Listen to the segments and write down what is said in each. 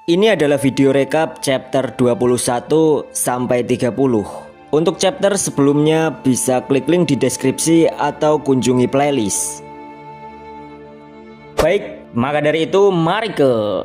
Ini adalah video rekap chapter 21 sampai 30. Untuk chapter sebelumnya bisa klik link di deskripsi atau kunjungi playlist. Baik, maka dari itu mari ke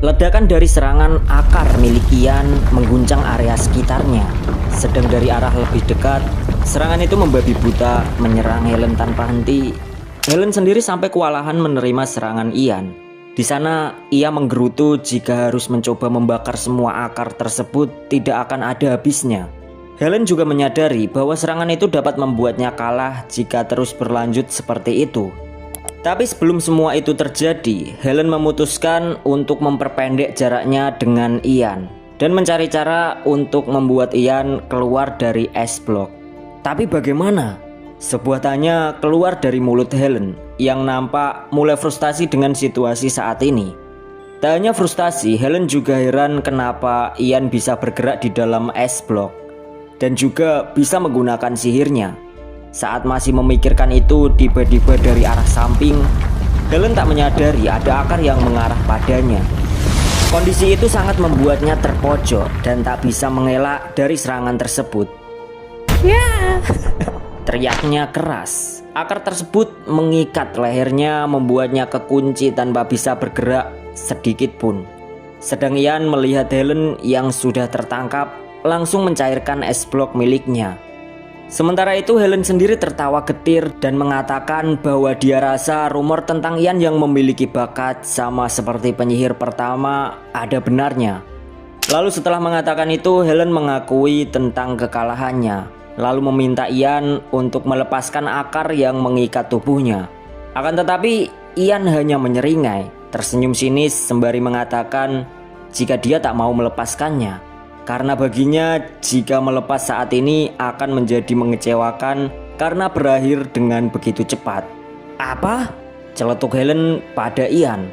Ledakan dari serangan akar milik Ian mengguncang area sekitarnya. Sedang dari arah lebih dekat, serangan itu membabi buta menyerang Helen tanpa henti. Helen sendiri sampai kewalahan menerima serangan Ian. Di sana ia menggerutu jika harus mencoba membakar semua akar tersebut tidak akan ada habisnya. Helen juga menyadari bahwa serangan itu dapat membuatnya kalah jika terus berlanjut seperti itu. Tapi sebelum semua itu terjadi, Helen memutuskan untuk memperpendek jaraknya dengan Ian dan mencari cara untuk membuat Ian keluar dari es blok. Tapi bagaimana? Sebuah tanya keluar dari mulut Helen yang nampak mulai frustasi dengan situasi saat ini. Tak hanya frustasi, Helen juga heran kenapa Ian bisa bergerak di dalam es blok dan juga bisa menggunakan sihirnya. Saat masih memikirkan itu, tiba-tiba dari arah samping, Helen tak menyadari ada akar yang mengarah padanya. Kondisi itu sangat membuatnya terpojok dan tak bisa mengelak dari serangan tersebut. Ya! Teriaknya keras. Akar tersebut mengikat lehernya, membuatnya kekunci tanpa bisa bergerak sedikit pun. Sedang Ian melihat Helen yang sudah tertangkap, langsung mencairkan es blok miliknya. Sementara itu Helen sendiri tertawa getir dan mengatakan bahwa dia rasa rumor tentang Ian yang memiliki bakat sama seperti penyihir pertama ada benarnya. Lalu setelah mengatakan itu, Helen mengakui tentang kekalahannya, lalu meminta Ian untuk melepaskan akar yang mengikat tubuhnya. Akan tetapi Ian hanya menyeringai, tersenyum sinis sembari mengatakan jika dia tak mau melepaskannya. Karena baginya jika melepas saat ini akan menjadi mengecewakan karena berakhir dengan begitu cepat. Apa? Celetuk Helen pada Ian.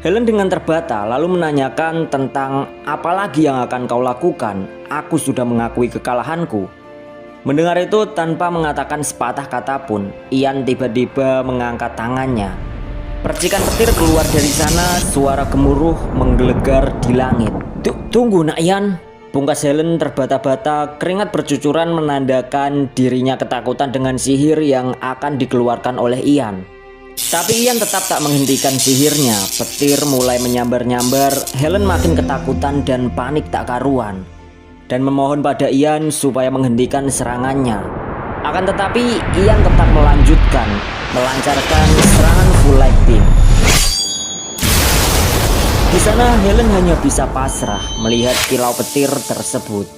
Helen dengan terbata lalu menanyakan tentang apa lagi yang akan kau lakukan. Aku sudah mengakui kekalahanku. Mendengar itu tanpa mengatakan sepatah kata pun, Ian tiba-tiba mengangkat tangannya. Percikan petir keluar dari sana, suara gemuruh menggelegar di langit. Tunggu nak Ian. Pungkas Helen terbata-bata, keringat bercucuran menandakan dirinya ketakutan dengan sihir yang akan dikeluarkan oleh Ian. Tapi Ian tetap tak menghentikan sihirnya. Petir mulai menyambar-nyambar, Helen makin ketakutan dan panik tak karuan, dan memohon pada Ian supaya menghentikan serangannya. Akan tetapi Ian tetap melancarkan serangan full light beam. Di sana Helen hanya bisa pasrah melihat kilau petir tersebut.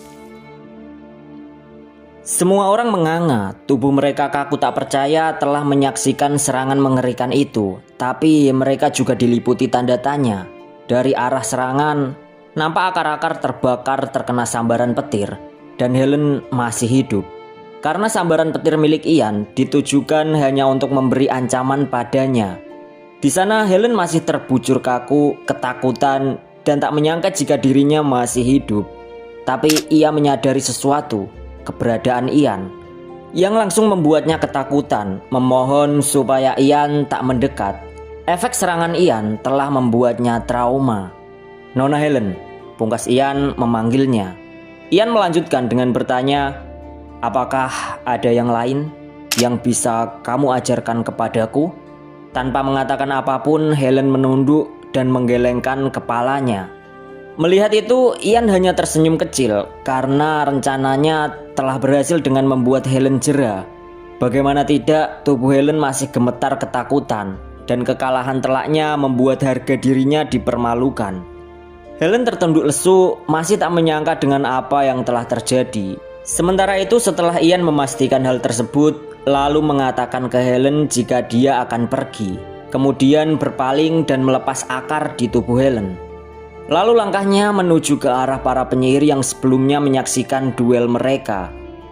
Semua orang menganga, tubuh mereka kaku tak percaya telah menyaksikan serangan mengerikan itu. Tapi mereka juga diliputi tanda tanya. Dari arah serangan, nampak akar-akar terbakar terkena sambaran petir, dan Helen masih hidup. Karena sambaran petir milik Ian ditujukan hanya untuk memberi ancaman padanya. Di sana Helen masih terbujur kaku, ketakutan, dan tak menyangka jika dirinya masih hidup. Tapi ia menyadari sesuatu, keberadaan Ian, yang langsung membuatnya ketakutan, memohon supaya Ian tak mendekat. Efek serangan Ian telah membuatnya trauma. Nona Helen, pungkas Ian memanggilnya. Ian melanjutkan dengan bertanya, apakah ada yang lain yang bisa kamu ajarkan kepadaku? Tanpa mengatakan apapun, Helen menunduk dan menggelengkan kepalanya. Melihat itu, Ian hanya tersenyum kecil karena rencananya telah berhasil dengan membuat Helen jera. Bagaimana tidak, tubuh Helen masih gemetar ketakutan dan kekalahan telaknya membuat harga dirinya dipermalukan. Helen tertunduk lesu, masih tak menyangka dengan apa yang telah terjadi. Sementara itu setelah Ian memastikan hal tersebut, lalu mengatakan ke Helen jika dia akan pergi, kemudian berpaling dan melepas akar di tubuh Helen. Lalu langkahnya menuju ke arah para penyihir yang sebelumnya menyaksikan duel mereka.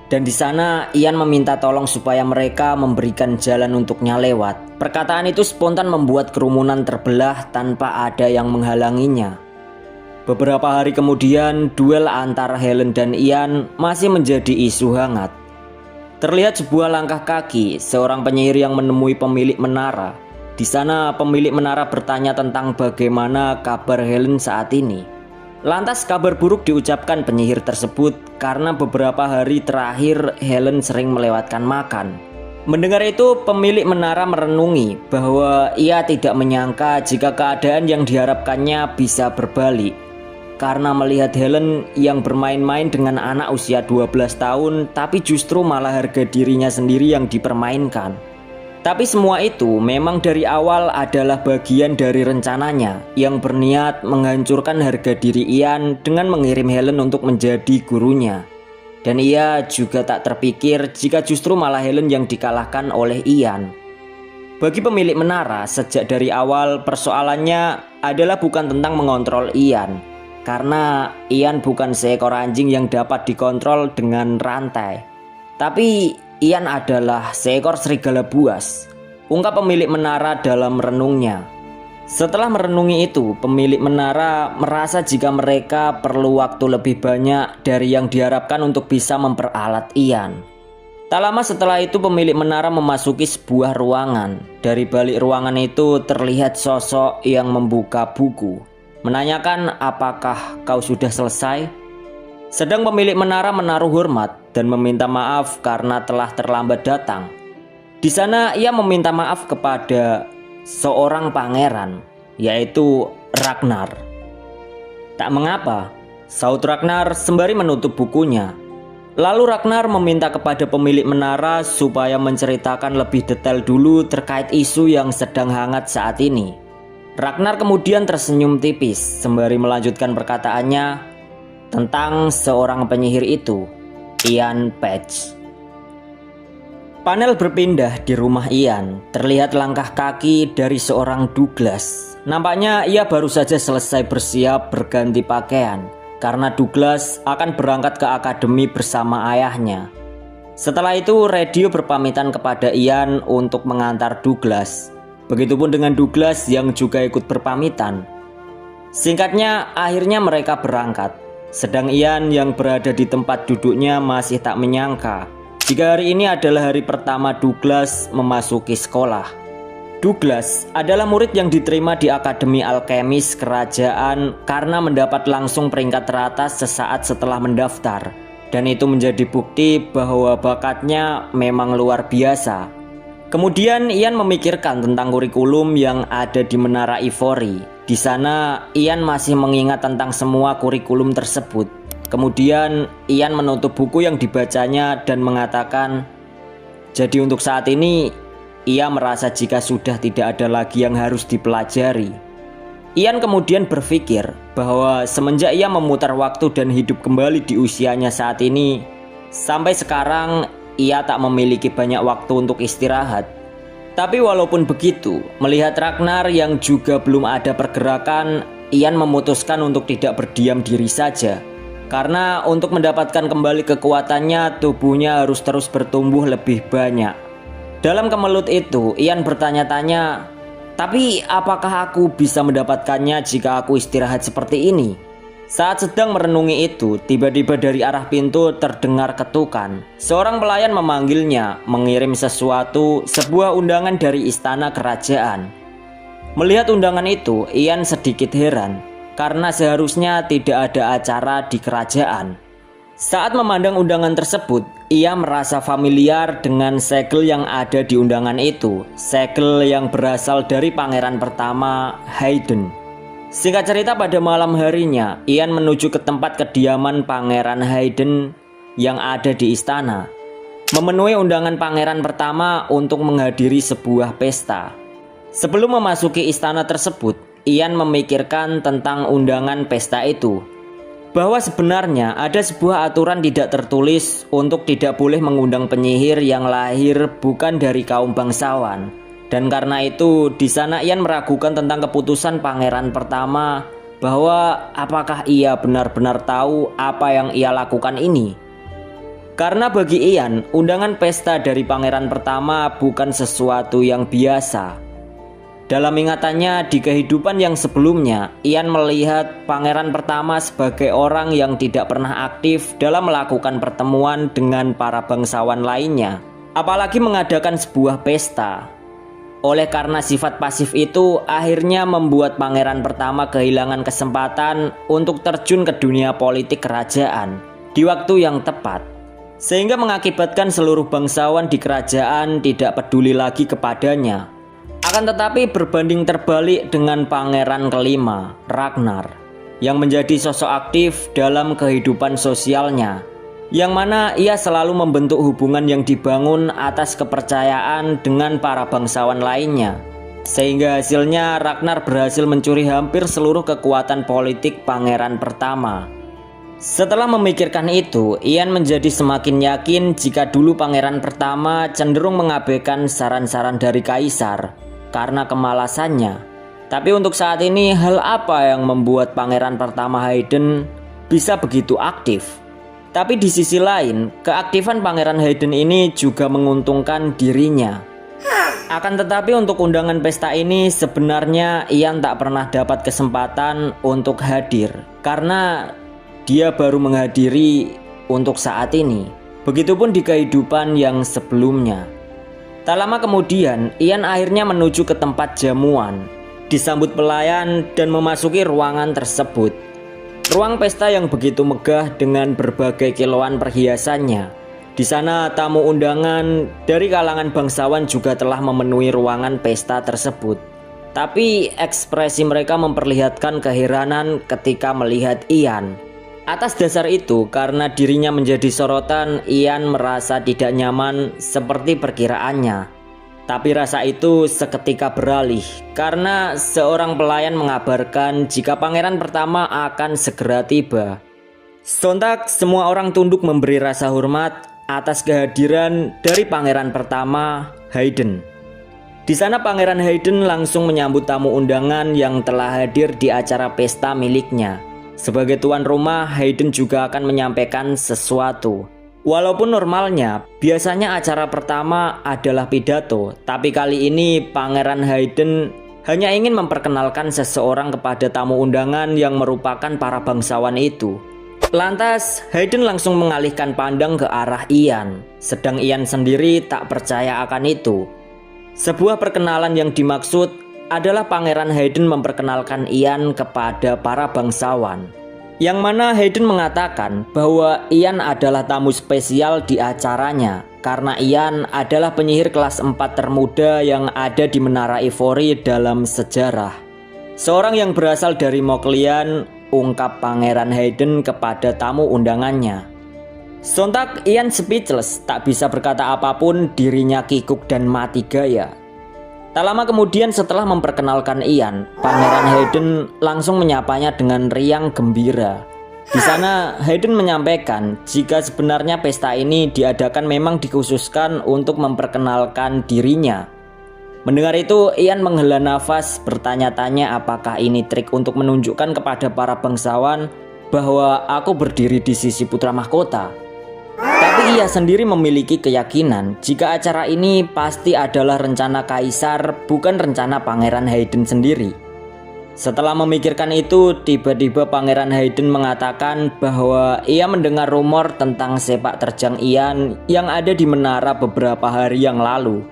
Dan di sana Ian meminta tolong supaya mereka memberikan jalan untuknya lewat. Perkataan itu spontan membuat kerumunan terbelah tanpa ada yang menghalanginya. Beberapa hari kemudian, duel antara Helen dan Ian masih menjadi isu hangat. Terlihat sebuah langkah kaki seorang penyihir yang menemui pemilik menara. Di sana pemilik menara bertanya tentang bagaimana kabar Helen saat ini. Lantas kabar buruk diucapkan penyihir tersebut karena beberapa hari terakhir Helen sering melewatkan makan. Mendengar itu pemilik menara merenungi bahwa ia tidak menyangka jika keadaan yang diharapkannya bisa berbalik. Karena melihat Helen yang bermain-main dengan anak usia 12 tahun tapi justru malah harga dirinya sendiri yang dipermainkan. Tapi semua itu memang dari awal adalah bagian dari rencananya yang berniat menghancurkan harga diri Ian dengan mengirim Helen untuk menjadi gurunya. Dan ia juga tak terpikir jika justru malah Helen yang dikalahkan oleh Ian. Bagi pemilik menara, sejak dari awal persoalannya adalah bukan tentang mengontrol Ian. Karena Ian bukan seekor anjing yang dapat dikontrol dengan rantai. Tapi Ian adalah seekor serigala buas, ungkap pemilik menara dalam renungnya. Setelah merenungi itu, pemilik menara merasa jika mereka perlu waktu lebih banyak dari yang diharapkan untuk bisa memperalat Ian. Tak lama setelah itu pemilik menara memasuki sebuah ruangan. Dari balik ruangan itu terlihat sosok yang membuka buku, menanyakan apakah kau sudah selesai. Sedang pemilik menara menaruh hormat dan meminta maaf karena telah terlambat datang. Di sana ia meminta maaf kepada seorang pangeran, yaitu Ragnar. Tak mengapa, saut Ragnar sembari menutup bukunya. Lalu Ragnar meminta kepada pemilik menara supaya menceritakan lebih detail dulu terkait isu yang sedang hangat saat ini. Ragnar kemudian tersenyum tipis sembari melanjutkan perkataannya tentang seorang penyihir itu, Ian Page. Panel berpindah di rumah Ian. Terlihat langkah kaki dari seorang Douglas. Nampaknya ia baru saja selesai bersiap berganti pakaian karena Douglas akan berangkat ke akademi bersama ayahnya. Setelah itu radio berpamitan kepada Ian untuk mengantar Douglas. Begitupun dengan Douglas yang juga ikut berpamitan. Singkatnya akhirnya mereka berangkat. Sedang Ian yang berada di tempat duduknya masih tak menyangka jika hari ini adalah hari pertama Douglas memasuki sekolah. Douglas adalah murid yang diterima di Akademi Alkemis Kerajaan karena mendapat langsung peringkat teratas sesaat setelah mendaftar. Dan itu menjadi bukti bahwa bakatnya memang luar biasa. Kemudian Ian memikirkan tentang kurikulum yang ada di Menara Ivory. Di sana Ian masih mengingat tentang semua kurikulum tersebut. Kemudian Ian menutup buku yang dibacanya dan mengatakan, jadi untuk saat ini ia merasa jika sudah tidak ada lagi yang harus dipelajari. Ian kemudian berpikir bahwa semenjak ia memutar waktu dan hidup kembali di usianya saat ini, sampai sekarang ia tak memiliki banyak waktu untuk istirahat. Tapi walaupun begitu, melihat Ragnar yang juga belum ada pergerakan, Ian memutuskan untuk tidak berdiam diri saja. Karena untuk mendapatkan kembali kekuatannya, tubuhnya harus terus bertumbuh lebih banyak. Dalam kemelut itu, Ian bertanya-tanya, tapi apakah aku bisa mendapatkannya jika aku istirahat seperti ini? Saat sedang merenungi itu, tiba-tiba dari arah pintu terdengar ketukan. Seorang pelayan memanggilnya, mengirim sebuah undangan dari istana kerajaan. Melihat undangan itu, Ian sedikit heran, karena seharusnya tidak ada acara di kerajaan. Saat memandang undangan tersebut, ia merasa familiar dengan segel yang ada di undangan itu. Segel yang berasal dari pangeran pertama, Hayden. Singkat cerita, pada malam harinya, Ian menuju ke tempat kediaman Pangeran Hayden yang ada di istana, memenuhi undangan pangeran pertama untuk menghadiri sebuah pesta. Sebelum memasuki istana tersebut, Ian memikirkan tentang undangan pesta itu, bahwa sebenarnya ada sebuah aturan tidak tertulis untuk tidak boleh mengundang penyihir yang lahir bukan dari kaum bangsawan. Dan karena itu di sana Ian meragukan tentang keputusan pangeran pertama, bahwa apakah ia benar-benar tahu apa yang ia lakukan ini. Karena bagi Ian, undangan pesta dari pangeran pertama bukan sesuatu yang biasa. Dalam ingatannya di kehidupan yang sebelumnya, Ian melihat pangeran pertama sebagai orang yang tidak pernah aktif dalam melakukan pertemuan dengan para bangsawan lainnya, apalagi mengadakan sebuah pesta. Oleh karena sifat pasif itu, akhirnya membuat pangeran pertama kehilangan kesempatan untuk terjun ke dunia politik kerajaan di waktu yang tepat, sehingga mengakibatkan seluruh bangsawan di kerajaan tidak peduli lagi kepadanya. Akan tetapi berbanding terbalik dengan pangeran kelima, Ragnar, yang menjadi sosok aktif dalam kehidupan sosialnya, yang mana ia selalu membentuk hubungan yang dibangun atas kepercayaan dengan para bangsawan lainnya, sehingga hasilnya Ragnar berhasil mencuri hampir seluruh kekuatan politik pangeran pertama. Setelah memikirkan itu, Ian menjadi semakin yakin jika dulu pangeran pertama cenderung mengabaikan saran-saran dari kaisar karena kemalasannya. Tapi untuk saat ini, hal apa yang membuat pangeran pertama Hayden bisa begitu aktif? Tapi di sisi lain, keaktifan pangeran Hayden ini juga menguntungkan dirinya. Akan tetapi untuk undangan pesta ini sebenarnya Ian tak pernah dapat kesempatan untuk hadir karena dia baru menghadiri untuk saat ini. Begitupun di kehidupan yang sebelumnya. Tak lama kemudian, Ian akhirnya menuju ke tempat jamuan, disambut pelayan dan memasuki ruangan tersebut. Ruang pesta yang begitu megah dengan berbagai kiloan perhiasannya. Di sana tamu undangan dari kalangan bangsawan juga telah memenuhi ruangan pesta tersebut. Tapi ekspresi mereka memperlihatkan keheranan ketika melihat Ian. Atas dasar itu, karena dirinya menjadi sorotan, Ian merasa tidak nyaman seperti perkiraannya. Tapi rasa itu seketika beralih karena seorang pelayan mengabarkan jika pangeran pertama akan segera tiba. Sontak semua orang tunduk memberi rasa hormat atas kehadiran dari pangeran pertama, Hayden. Di sana pangeran Hayden langsung menyambut tamu undangan yang telah hadir di acara pesta miliknya. Sebagai tuan rumah, Hayden juga akan menyampaikan sesuatu. Walaupun normalnya, biasanya acara pertama adalah pidato, tapi kali ini Pangeran Hayden hanya ingin memperkenalkan seseorang kepada tamu undangan yang merupakan para bangsawan itu. Lantas, Hayden langsung mengalihkan pandang ke arah Ian, sedang Ian sendiri tak percaya akan itu. Sebuah perkenalan yang dimaksud adalah Pangeran Hayden memperkenalkan Ian kepada para bangsawan, yang mana Hayden mengatakan bahwa Ian adalah tamu spesial di acaranya karena Ian adalah penyihir kelas 4 termuda yang ada di Menara Ivory dalam sejarah. Seorang yang berasal dari Moklian, ungkap Pangeran Hayden kepada tamu undangannya. Sontak Ian speechless, tak bisa berkata apapun, dirinya kikuk dan mati gaya. Tak lama kemudian setelah memperkenalkan Ian, Pangeran Hayden langsung menyapanya dengan riang gembira. Di sana Hayden menyampaikan jika sebenarnya pesta ini diadakan memang dikhususkan untuk memperkenalkan dirinya. Mendengar itu, Ian menghela nafas bertanya-tanya apakah ini trik untuk menunjukkan kepada para bangsawan bahwa aku berdiri di sisi putra mahkota. Tapi ia sendiri memiliki keyakinan jika acara ini pasti adalah rencana kaisar, bukan rencana Pangeran Hayden sendiri. Setelah memikirkan itu, tiba-tiba Pangeran Hayden mengatakan bahwa ia mendengar rumor tentang sepak terjang Ian yang ada di menara beberapa hari yang lalu.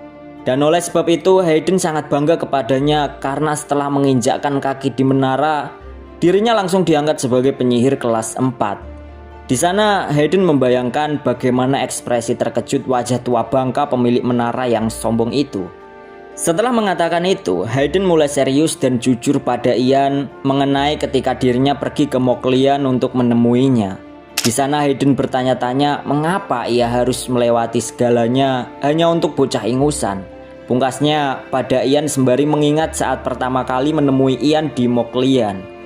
Dan oleh sebab itu Hayden sangat bangga kepadanya karena setelah menginjakkan kaki di menara, dirinya langsung diangkat sebagai penyihir kelas 4. Di sana Hayden membayangkan bagaimana ekspresi terkejut wajah tua bangka pemilik menara yang sombong itu. Setelah mengatakan itu, Hayden mulai serius dan jujur pada Ian mengenai ketika dirinya pergi ke Moklian untuk menemuinya. Di sana Hayden bertanya-tanya mengapa ia harus melewati segalanya hanya untuk bocah ingusan. Pungkasnya pada Ian sembari mengingat saat pertama kali menemui Ian di Moklian.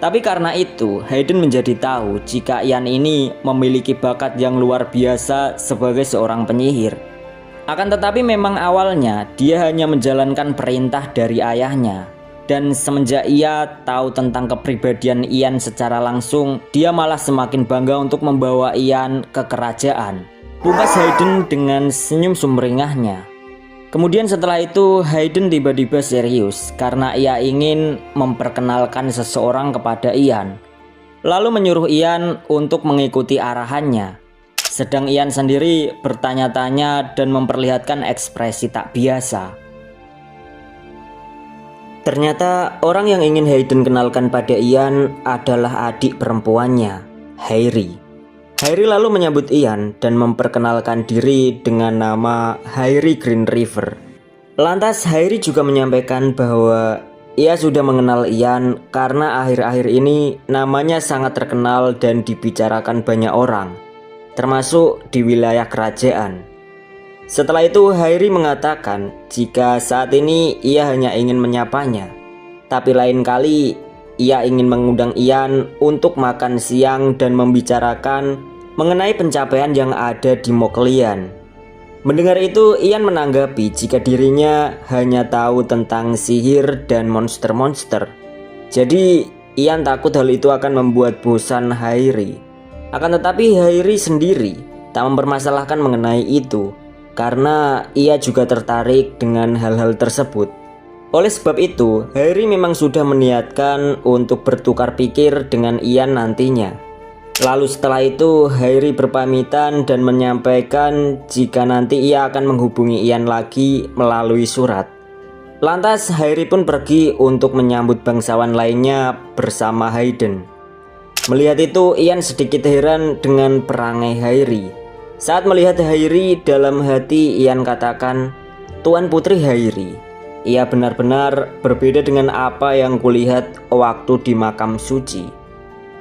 Tapi karena itu, Hayden menjadi tahu jika Ian ini memiliki bakat yang luar biasa sebagai seorang penyihir. Akan tetapi memang awalnya dia hanya menjalankan perintah dari ayahnya. Dan semenjak ia tahu tentang kepribadian Ian secara langsung, dia malah semakin bangga untuk membawa Ian ke kerajaan. Pungkas Hayden dengan senyum sumringahnya. Kemudian setelah itu Hayden tiba-tiba serius karena ia ingin memperkenalkan seseorang kepada Ian. Lalu menyuruh Ian untuk mengikuti arahannya. Sedang Ian sendiri bertanya-tanya dan memperlihatkan ekspresi tak biasa. Ternyata orang yang ingin Hayden kenalkan pada Ian adalah adik perempuannya, Harry. Harry lalu menyambut Ian dan memperkenalkan diri dengan nama Harry Green River. Lantas Harry juga menyampaikan bahwa ia sudah mengenal Ian karena akhir-akhir ini namanya sangat terkenal dan dibicarakan banyak orang, termasuk di wilayah kerajaan. Setelah itu Harry mengatakan jika saat ini ia hanya ingin menyapanya, tapi lain kali ia ingin mengundang Ian untuk makan siang dan membicarakan mengenai pencapaian yang ada di Moklian. Mendengar itu, Ian menanggapi jika dirinya hanya tahu tentang sihir dan monster-monster. Jadi, Ian takut hal itu akan membuat bosan Harry. Akan tetapi Harry sendiri tak mempermasalahkan mengenai itu, karena ia juga tertarik dengan hal-hal tersebut. Oleh sebab itu, Harry memang sudah meniatkan untuk bertukar pikir dengan Ian nantinya. Lalu setelah itu Harry berpamitan dan menyampaikan jika nanti ia akan menghubungi Ian lagi melalui surat. Lantas Harry pun pergi untuk menyambut bangsawan lainnya bersama Hayden. Melihat itu Ian sedikit heran dengan perangai Harry. Saat melihat Harry, dalam hati Ian katakan, "Tuan Putri Harry, ia benar-benar berbeda dengan apa yang kulihat waktu di makam suci."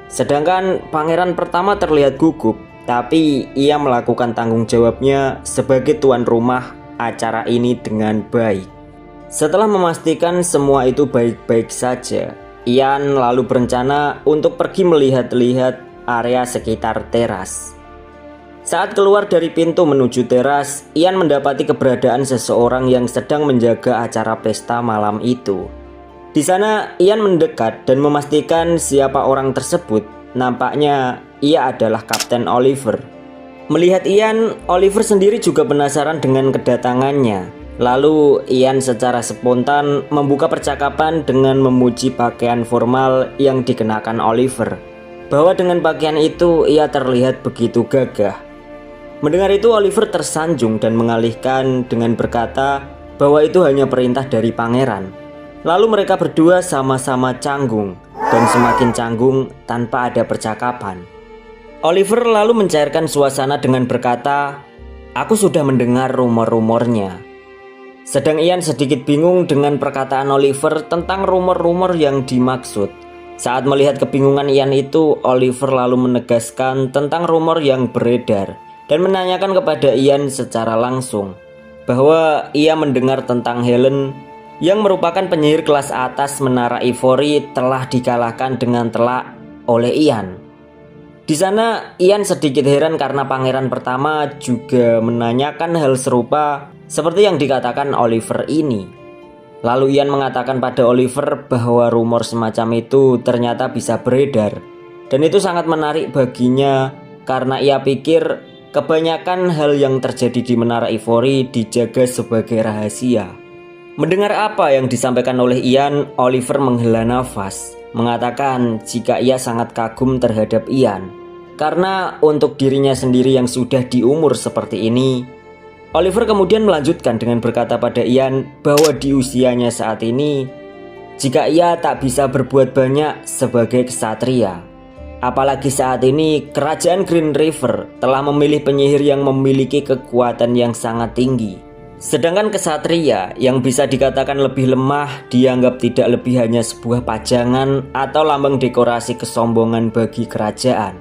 Sedangkan pangeran pertama terlihat gugup, tapi ia melakukan tanggung jawabnya sebagai tuan rumah acara ini dengan baik. Setelah memastikan semua itu baik-baik saja, Ian lalu berencana untuk pergi melihat-lihat area sekitar teras. Saat keluar dari pintu menuju teras, Ian mendapati keberadaan seseorang yang sedang menjaga acara pesta malam itu. Di sana Ian mendekat dan memastikan siapa orang tersebut. Nampaknya ia adalah Kapten Oliver. Melihat Ian, Oliver sendiri juga penasaran dengan kedatangannya. Lalu Ian secara spontan membuka percakapan dengan memuji pakaian formal yang dikenakan Oliver, bahwa dengan pakaian itu ia terlihat begitu gagah. Mendengar itu Oliver tersanjung dan mengalihkan dengan berkata bahwa itu hanya perintah dari pangeran. Lalu mereka berdua sama-sama canggung dan semakin canggung tanpa ada percakapan. Oliver lalu mencairkan suasana dengan berkata, "Aku sudah mendengar rumor-rumornya." Sedang Ian sedikit bingung dengan perkataan Oliver tentang rumor-rumor yang dimaksud. Saat melihat kebingungan Ian itu, Oliver lalu menegaskan tentang rumor yang beredar dan menanyakan kepada Ian secara langsung bahwa ia mendengar tentang Helen yang merupakan penyihir kelas atas Menara Ivory telah dikalahkan dengan telak oleh Ian. Di sana Ian sedikit heran karena pangeran pertama juga menanyakan hal serupa seperti yang dikatakan Oliver ini. Lalu Ian mengatakan pada Oliver bahwa rumor semacam itu ternyata bisa beredar, dan itu sangat menarik baginya karena ia pikir kebanyakan hal yang terjadi di Menara Ivory dijaga sebagai rahasia. Mendengar apa yang disampaikan oleh Ian, Oliver menghela nafas, mengatakan jika ia sangat kagum terhadap Ian. Karena untuk dirinya sendiri yang sudah di umur seperti ini, Oliver kemudian melanjutkan dengan berkata pada Ian bahwa di usianya saat ini, jika ia tak bisa berbuat banyak sebagai ksatria. Apalagi saat ini kerajaan Green River telah memilih penyihir yang memiliki kekuatan yang sangat tinggi. Sedangkan kesatria yang bisa dikatakan lebih lemah dianggap tidak lebih hanya sebuah pajangan atau lambang dekorasi kesombongan bagi kerajaan.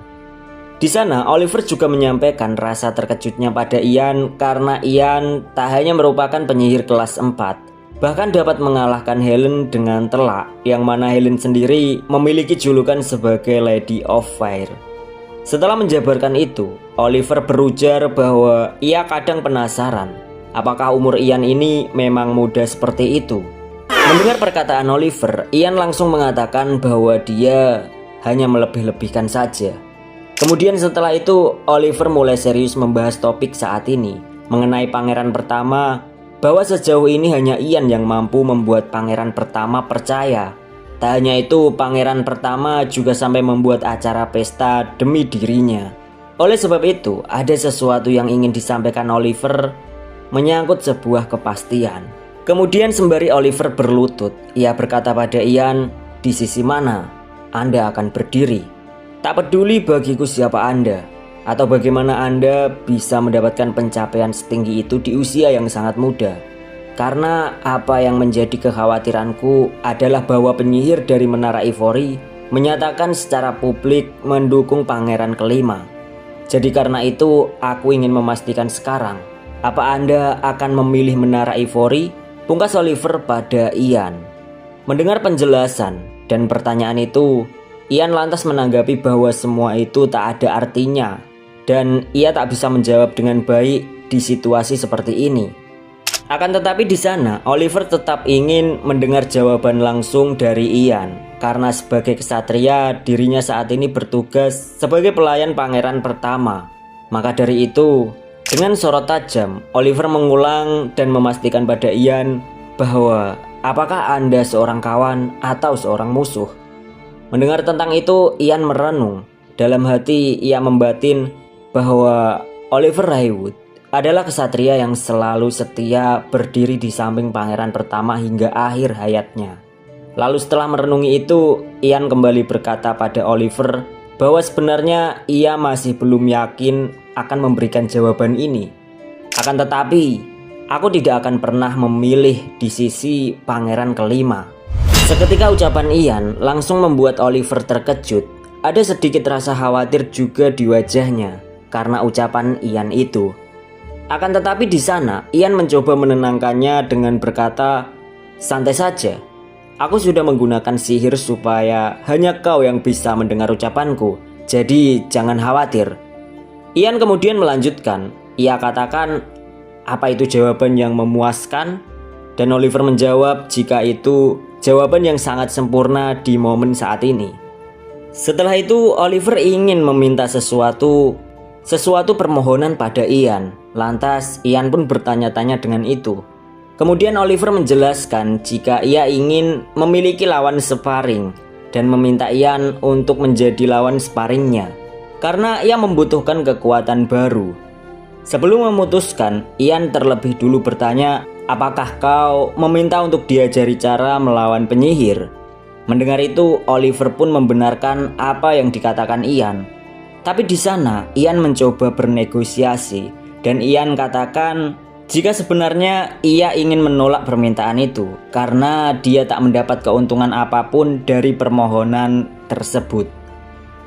Di sana Oliver juga menyampaikan rasa terkejutnya pada Ian karena Ian tak hanya merupakan penyihir kelas 4, bahkan dapat mengalahkan Helen dengan telak, yang mana Helen sendiri memiliki julukan sebagai Lady of Fire. Setelah menjabarkan itu, Oliver berujar bahwa ia kadang penasaran apakah umur Ian ini memang muda seperti itu. Mendengar perkataan Oliver, Ian langsung mengatakan bahwa dia hanya melebih-lebihkan saja. Kemudian setelah itu, Oliver mulai serius membahas topik saat ini mengenai pangeran pertama bahwa sejauh ini hanya Ian yang mampu membuat pangeran pertama percaya. Tak hanya itu, pangeran pertama juga sampai membuat acara pesta demi dirinya. Oleh sebab itu, ada sesuatu yang ingin disampaikan Oliver menyangkut sebuah kepastian. Kemudian sembari Oliver berlutut, ia berkata pada Ian, "Di sisi mana Anda akan berdiri? Tak peduli bagiku siapa Anda, atau bagaimana Anda bisa mendapatkan pencapaian setinggi itu di usia yang sangat muda. Karena apa yang menjadi kekhawatiranku adalah bahwa penyihir dari Menara Ivory menyatakan secara publik mendukung pangeran kelima. Jadi karena itu aku ingin memastikan sekarang, apa Anda akan memilih Menara Ivory?" Pungkas Oliver pada Ian. Mendengar penjelasan dan pertanyaan itu, Ian lantas menanggapi bahwa semua itu tak ada artinya dan ia tak bisa menjawab dengan baik di situasi seperti ini. Akan tetapi di sana, Oliver tetap ingin mendengar jawaban langsung dari Ian. Karena sebagai kesatria, dirinya saat ini bertugas sebagai pelayan pangeran pertama. Maka dari itu, dengan sorot tajam, Oliver mengulang dan memastikan pada Ian bahwa apakah Anda seorang kawan atau seorang musuh. Mendengar tentang itu, Ian merenung. Dalam hati ia membatin bahwa Oliver Haywood adalah kesatria yang selalu setia berdiri di samping pangeran pertama hingga akhir hayatnya. Lalu setelah merenungi itu, Ian kembali berkata pada Oliver bahwa sebenarnya ia masih belum yakin akan memberikan jawaban ini. Akan tetapi, aku tidak akan pernah memilih di sisi pangeran kelima. Seketika ucapan Ian langsung membuat Oliver terkejut. Ada sedikit rasa khawatir juga di wajahnya karena ucapan Ian itu. Akan tetapi di sana, Ian mencoba menenangkannya dengan berkata, "Santai saja. Aku sudah menggunakan sihir supaya hanya kau yang bisa mendengar ucapanku. Jadi jangan khawatir." Ian kemudian melanjutkan. Ia katakan, "Apa itu jawaban yang memuaskan?" Dan Oliver menjawab jika itu jawaban yang sangat sempurna di momen saat ini. Setelah itu Oliver ingin meminta sesuatu permohonan pada Ian. Lantas Ian pun bertanya-tanya dengan itu. Kemudian Oliver menjelaskan jika ia ingin memiliki lawan sparring dan meminta Ian untuk menjadi lawan sparringnya karena ia membutuhkan kekuatan baru. Sebelum memutuskan, Ian terlebih dulu bertanya, "Apakah kau meminta untuk diajari cara melawan penyihir?" Mendengar itu, Oliver pun membenarkan apa yang dikatakan Ian. Tapi di sana, Ian mencoba bernegosiasi dan Ian katakan jika sebenarnya ia ingin menolak permintaan itu karena dia tak mendapat keuntungan apapun dari permohonan tersebut.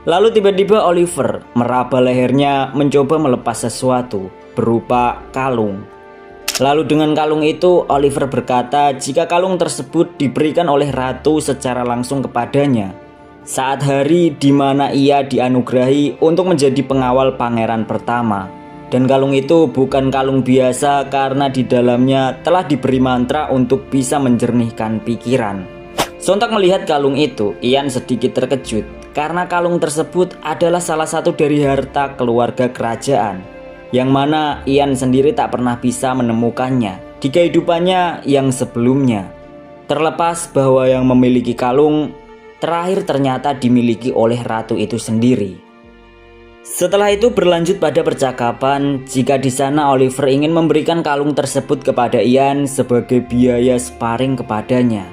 Lalu tiba-tiba Oliver meraba lehernya mencoba melepas sesuatu berupa kalung. Lalu dengan kalung itu Oliver berkata jika kalung tersebut diberikan oleh ratu secara langsung kepadanya saat hari di mana ia dianugerahi untuk menjadi pengawal pangeran pertama. Dan kalung itu bukan kalung biasa karena di dalamnya telah diberi mantra untuk bisa menjernihkan pikiran. Sontak melihat kalung itu, Ian sedikit terkejut karena kalung tersebut adalah salah satu dari harta keluarga kerajaan, yang mana Ian sendiri tak pernah bisa menemukannya di kehidupannya yang sebelumnya. Terlepas bahwa yang memiliki kalung terakhir ternyata dimiliki oleh ratu itu sendiri. Setelah itu berlanjut pada percakapan jika di sana Oliver ingin memberikan kalung tersebut kepada Ian sebagai biaya sparring kepadanya.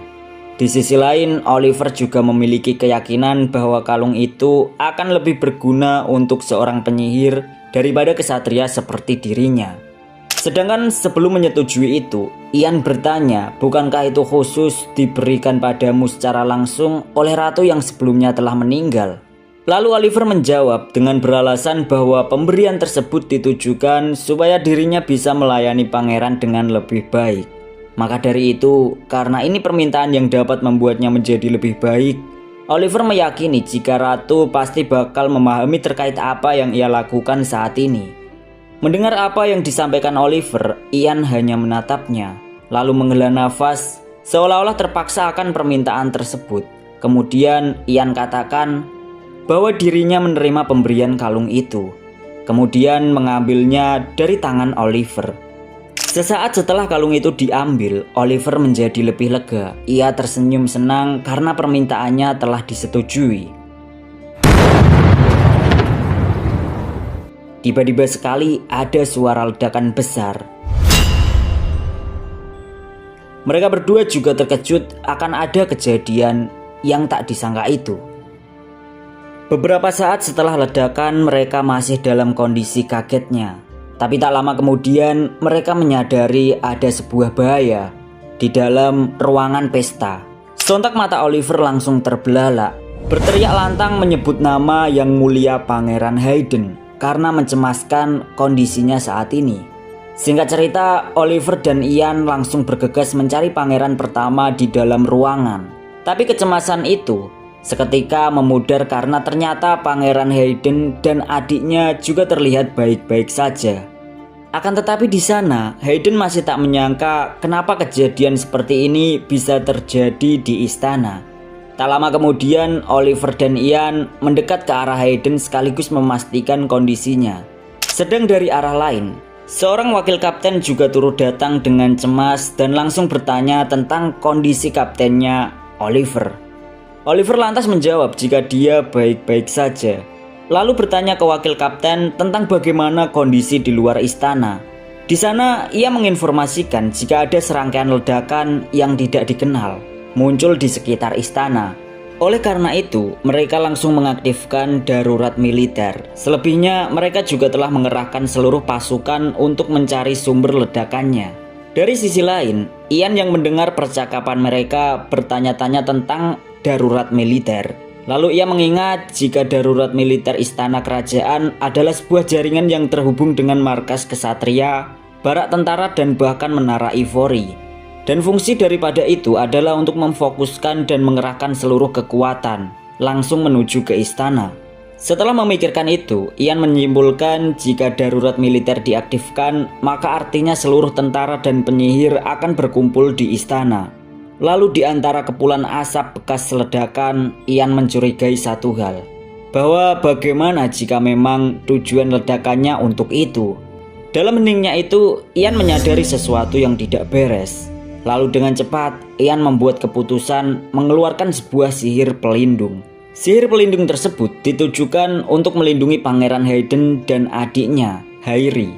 Di sisi lain, Oliver juga memiliki keyakinan bahwa kalung itu akan lebih berguna untuk seorang penyihir daripada kesatria seperti dirinya. Sedangkan sebelum menyetujui itu, Ian bertanya, bukankah itu khusus diberikan padamu secara langsung oleh ratu yang sebelumnya telah meninggal? Lalu Oliver menjawab dengan beralasan bahwa pemberian tersebut ditujukan supaya dirinya bisa melayani pangeran dengan lebih baik. Maka dari itu, karena ini permintaan yang dapat membuatnya menjadi lebih baik, Oliver meyakini jika ratu pasti bakal memahami terkait apa yang ia lakukan saat ini. Mendengar apa yang disampaikan Oliver, Ian hanya menatapnya, lalu menghela nafas seolah-olah terpaksa akan permintaan tersebut. Kemudian Ian katakan bahwa dirinya menerima pemberian kalung itu, kemudian mengambilnya dari tangan Oliver. Sesaat setelah kalung itu diambil, Oliver menjadi lebih lega. Ia tersenyum senang karena permintaannya telah disetujui. Tiba-tiba sekali ada suara ledakan besar. Mereka berdua juga terkejut akan ada kejadian yang tak disangka itu. Beberapa saat setelah ledakan, mereka masih dalam kondisi kagetnya. Tapi tak lama kemudian, mereka menyadari ada sebuah bahaya di dalam ruangan pesta. Sontak mata Oliver langsung terbelalak. Berteriak lantang menyebut nama yang mulia Pangeran Hayden karena mencemaskan kondisinya saat ini. Singkat cerita, Oliver dan Ian langsung bergegas mencari pangeran pertama di dalam ruangan. Tapi kecemasan itu seketika memudar karena ternyata Pangeran Hayden dan adiknya juga terlihat baik-baik saja. Akan tetapi di sana, Hayden masih tak menyangka kenapa kejadian seperti ini bisa terjadi di istana. Tak lama kemudian, Oliver dan Ian mendekat ke arah Hayden sekaligus memastikan kondisinya. Sedang dari arah lain, seorang wakil kapten juga turut datang dengan cemas dan langsung bertanya tentang kondisi kaptennya, Oliver. Oliver lantas menjawab jika dia baik-baik saja. Lalu bertanya ke wakil kapten tentang bagaimana kondisi di luar istana. Di sana ia menginformasikan jika ada serangkaian ledakan yang tidak dikenal muncul di sekitar istana. Oleh karena itu, mereka langsung mengaktifkan darurat militer. Selebihnya, mereka juga telah mengerahkan seluruh pasukan untuk mencari sumber ledakannya. Dari sisi lain, Ian yang mendengar percakapan mereka bertanya-tanya tentang darurat militer. Lalu ia mengingat jika darurat militer istana kerajaan adalah sebuah jaringan yang terhubung dengan markas kesatria, barak tentara dan bahkan menara Ivory. Dan fungsi daripada itu adalah untuk memfokuskan dan mengerahkan seluruh kekuatan langsung menuju ke istana. Setelah memikirkan itu, Ian menyimpulkan jika darurat militer diaktifkan, maka artinya seluruh tentara dan penyihir akan berkumpul di istana. Lalu di antara kepulan asap bekas ledakan, Ian mencurigai satu hal, bahwa bagaimana jika memang tujuan ledakannya untuk itu. Dalam heningnya itu, Ian menyadari sesuatu yang tidak beres. Lalu dengan cepat, Ian membuat keputusan mengeluarkan sebuah sihir pelindung. Sihir pelindung tersebut ditujukan untuk melindungi Pangeran Hayden dan adiknya, Hairi.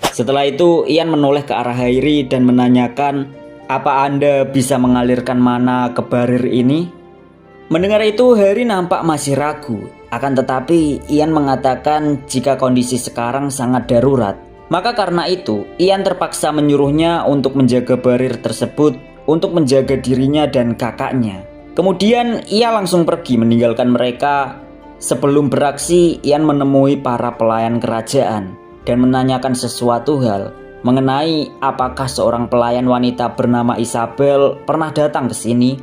Setelah itu, Ian menoleh ke arah Hairi dan menanyakan, "Apa Anda bisa mengalirkan mana ke barir ini?" Mendengar itu, Hairi nampak masih ragu. Akan tetapi, Ian mengatakan jika kondisi sekarang sangat darurat. Maka karena itu, Ian terpaksa menyuruhnya untuk menjaga barir tersebut untuk menjaga dirinya dan kakaknya. Kemudian ia langsung pergi meninggalkan mereka. Sebelum beraksi, Ian menemui para pelayan kerajaan dan menanyakan sesuatu hal mengenai apakah seorang pelayan wanita bernama Isabel pernah datang ke sini.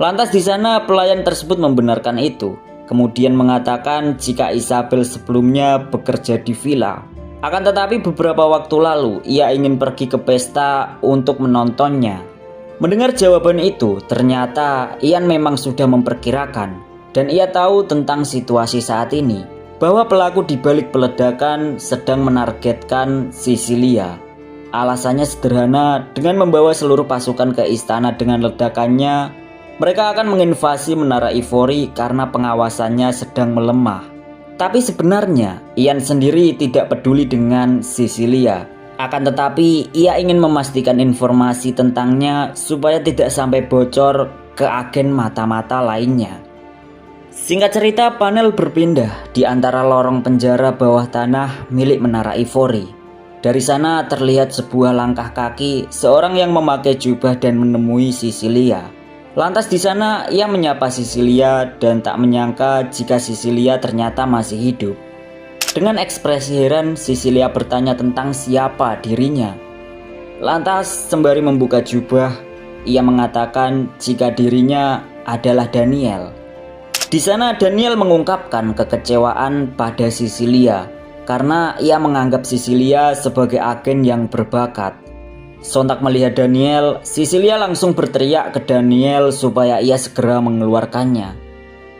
Lantas di sana pelayan tersebut membenarkan itu, kemudian mengatakan jika Isabel sebelumnya bekerja di villa. Akan tetapi beberapa waktu lalu ia ingin pergi ke pesta untuk menontonnya. Mendengar jawaban itu, ternyata Ian memang sudah memperkirakan dan ia tahu tentang situasi saat ini, bahwa pelaku di balik peledakan sedang menargetkan Sisilia. Alasannya sederhana, dengan membawa seluruh pasukan ke istana dengan ledakannya, mereka akan menginvasi menara Ivory karena pengawasannya sedang melemah. Tapi sebenarnya Ian sendiri tidak peduli dengan Sisilia. Akan tetapi ia ingin memastikan informasi tentangnya supaya tidak sampai bocor ke agen mata-mata lainnya. Singkat cerita, panel berpindah di antara lorong penjara bawah tanah milik menara Ivory. Dari sana terlihat sebuah langkah kaki seorang yang memakai jubah dan menemui Sisilia. Lantas di sana ia menyapa Sisilia dan tak menyangka jika Sisilia ternyata masih hidup. Dengan ekspresi heran, Sisilia bertanya tentang siapa dirinya. Lantas sembari membuka jubah, ia mengatakan jika dirinya adalah Daniel. Di sana Daniel mengungkapkan kekecewaan pada Sisilia karena ia menganggap Sisilia sebagai agen yang berbakat. Sontak melihat Daniel, Sisilia langsung berteriak ke Daniel supaya ia segera mengeluarkannya.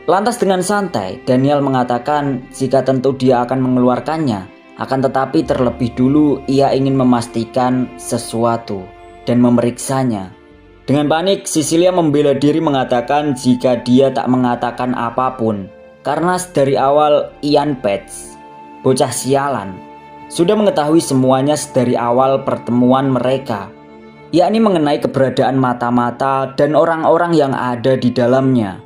Lantas dengan santai, Daniel mengatakan jika tentu dia akan mengeluarkannya Akan tetapi terlebih dulu ia ingin memastikan sesuatu dan memeriksanya. Dengan panik, Cecilia membela diri mengatakan jika dia tak mengatakan apapun. Karena dari awal Ian Page, bocah sialan, sudah mengetahui semuanya dari awal pertemuan mereka, yakni mengenai keberadaan mata-mata dan orang-orang yang ada di dalamnya.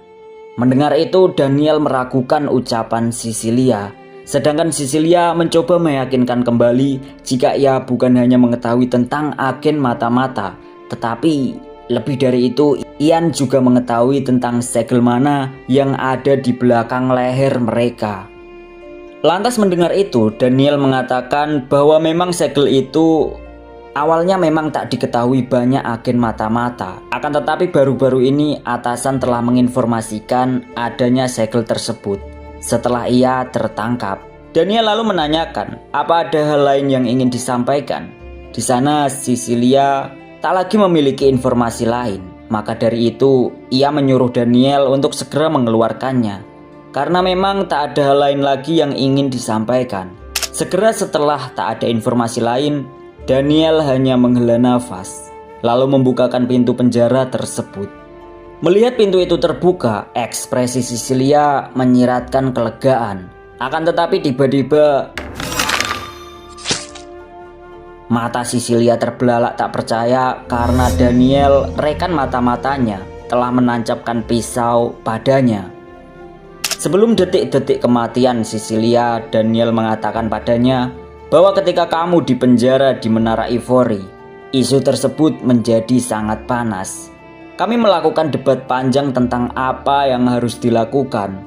Mendengar itu, Daniel meragukan ucapan Cecilia, sedangkan Cecilia mencoba meyakinkan kembali jika ia bukan hanya mengetahui tentang agen mata-mata, tetapi lebih dari itu, Ian juga mengetahui tentang segel mana yang ada di belakang leher mereka. Lantas mendengar itu, Daniel mengatakan bahwa memang segel itu awalnya memang tak diketahui banyak agen mata-mata. Akan tetapi baru-baru ini atasan telah menginformasikan adanya segel tersebut setelah ia tertangkap. Daniel lalu menanyakan apa ada hal lain yang ingin disampaikan. Di sana Cecilia tak lagi memiliki informasi lain. Maka dari itu ia menyuruh Daniel untuk segera mengeluarkannya, karena memang tak ada hal lain lagi yang ingin disampaikan. Segera setelah tak ada informasi lain, Daniel hanya menghela nafas, lalu membukakan pintu penjara tersebut. Melihat pintu itu terbuka, ekspresi Cecilia menyiratkan kelegaan. Akan tetapi tiba-tiba mata Cecilia terbelalak tak percaya karena Daniel, rekan mata-matanya, telah menancapkan pisau padanya. Sebelum detik-detik kematian Cecilia, Daniel mengatakan padanya bahwa ketika kamu di penjara di Menara Ivory, isu tersebut menjadi sangat panas. Kami melakukan debat panjang tentang apa yang harus dilakukan.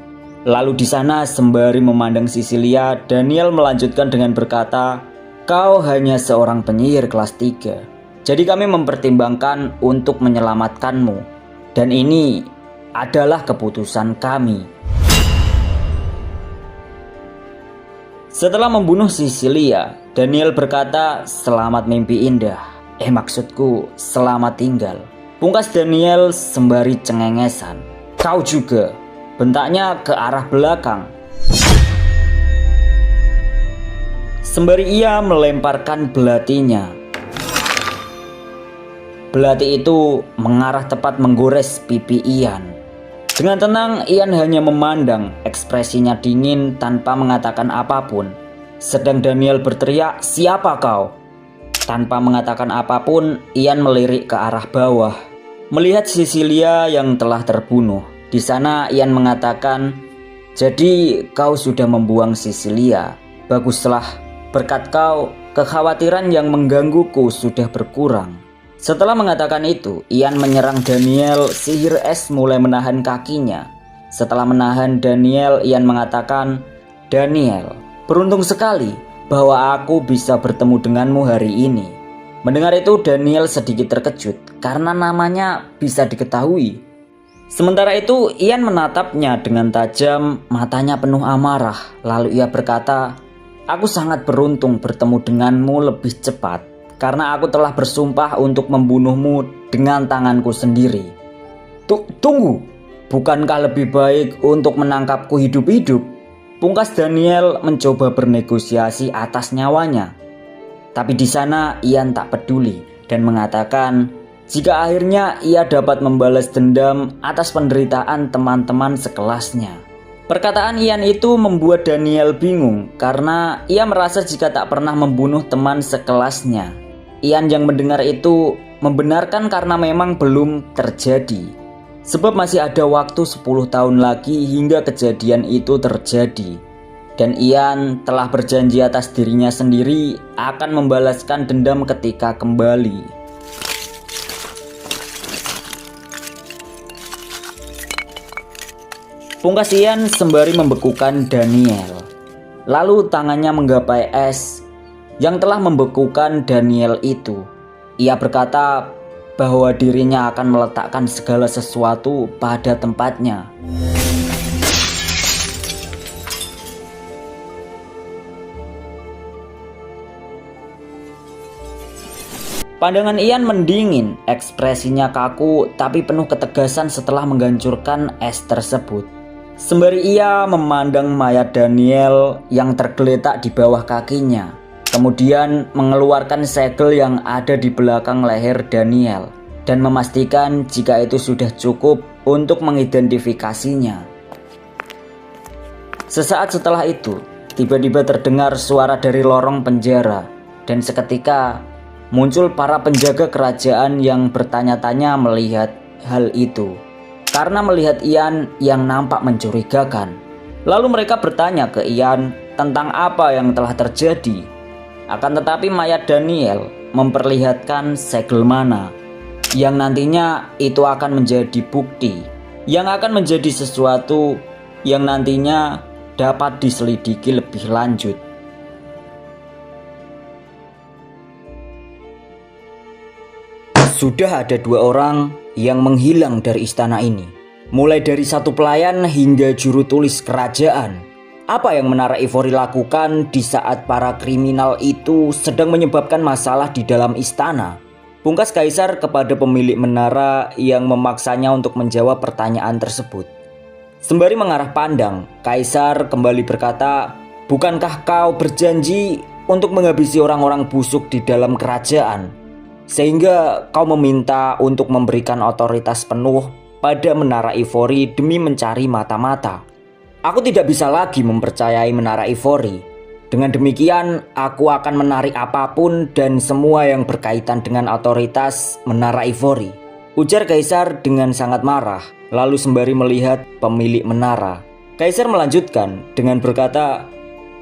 Lalu di sana sembari memandang Cecilia, Daniel melanjutkan dengan berkata, "Kau hanya seorang penyihir kelas 3. Jadi kami mempertimbangkan untuk menyelamatkanmu. Dan ini adalah keputusan kami." Setelah membunuh Cecilia, Daniel berkata, "Selamat mimpi indah. Maksudku, selamat tinggal." Pungkas Daniel sembari cengengesan. "Kau juga," bentaknya ke arah belakang. Sembari ia melemparkan belatinya. Belati itu mengarah tepat menggores pipi Ian. Dengan tenang, Ian hanya memandang, ekspresinya dingin tanpa mengatakan apapun. Sedang Daniel berteriak, "Siapa kau?" Tanpa mengatakan apapun, Ian melirik ke arah bawah, melihat Cecilia yang telah terbunuh. Di sana Ian mengatakan, "Jadi kau sudah membuang Cecilia. Baguslah. Berkat kau, kekhawatiran yang menggangguku sudah berkurang." Setelah mengatakan itu, Ian menyerang Daniel. Sihir es mulai menahan kakinya. Setelah menahan Daniel, Ian mengatakan, "Daniel, beruntung sekali bahwa aku bisa bertemu denganmu hari ini." Mendengar itu, Daniel sedikit terkejut karena namanya bisa diketahui. Sementara itu, Ian menatapnya dengan tajam, matanya penuh amarah. Lalu ia berkata, "Aku sangat beruntung bertemu denganmu lebih cepat, karena aku telah bersumpah untuk membunuhmu dengan tanganku sendiri." Tunggu, bukankah lebih baik untuk menangkapku hidup-hidup?" Pungkas Daniel mencoba bernegosiasi atas nyawanya. Tapi di sana Ian tak peduli dan mengatakan jika akhirnya ia dapat membalas dendam atas penderitaan teman-teman sekelasnya. Perkataan Ian itu membuat Daniel bingung karena ia merasa jika tak pernah membunuh teman sekelasnya. Ian yang mendengar itu membenarkan karena memang belum terjadi. Sebab masih ada waktu 10 tahun lagi hingga kejadian itu terjadi. Dan Ian telah berjanji atas dirinya sendiri akan membalaskan dendam ketika kembali. Pungkas Ian sembari membekukan Daniel. Lalu tangannya menggapai es yang telah membekukan Daniel itu. Ia berkata bahwa dirinya akan meletakkan segala sesuatu pada tempatnya. Pandangan Ian mendingin, ekspresinya kaku tapi penuh ketegasan setelah menghancurkan es tersebut. Sembari ia memandang mayat Daniel yang tergeletak di bawah kakinya, kemudian mengeluarkan segel yang ada di belakang leher Daniel dan memastikan jika itu sudah cukup untuk mengidentifikasinya. Sesaat setelah itu, tiba-tiba terdengar suara dari lorong penjara dan seketika muncul para penjaga kerajaan yang bertanya-tanya melihat hal itu karena melihat Ian yang nampak mencurigakan. Lalu mereka bertanya ke Ian tentang apa yang telah terjadi. Akan tetapi mayat Daniel memperlihatkan segel mana yang nantinya itu akan menjadi bukti, yang akan menjadi sesuatu yang nantinya dapat diselidiki lebih lanjut. Sudah ada 2 orang yang menghilang dari istana ini, mulai dari satu pelayan hingga juru tulis kerajaan. Apa yang Menara Ivory lakukan di saat para kriminal itu sedang menyebabkan masalah di dalam istana? Pungkas Kaisar kepada pemilik menara yang memaksanya untuk menjawab pertanyaan tersebut. Sembari mengarah pandang, Kaisar kembali berkata, "Bukankah kau berjanji untuk menghabisi orang-orang busuk di dalam kerajaan? Sehingga kau meminta untuk memberikan otoritas penuh pada Menara Ivory demi mencari mata-mata. Aku tidak bisa lagi mempercayai Menara Ivory. Dengan demikian, aku akan menarik apapun dan semua yang berkaitan dengan otoritas Menara Ivory," ujar Kaisar dengan sangat marah. Lalu sembari melihat pemilik menara, Kaisar melanjutkan dengan berkata,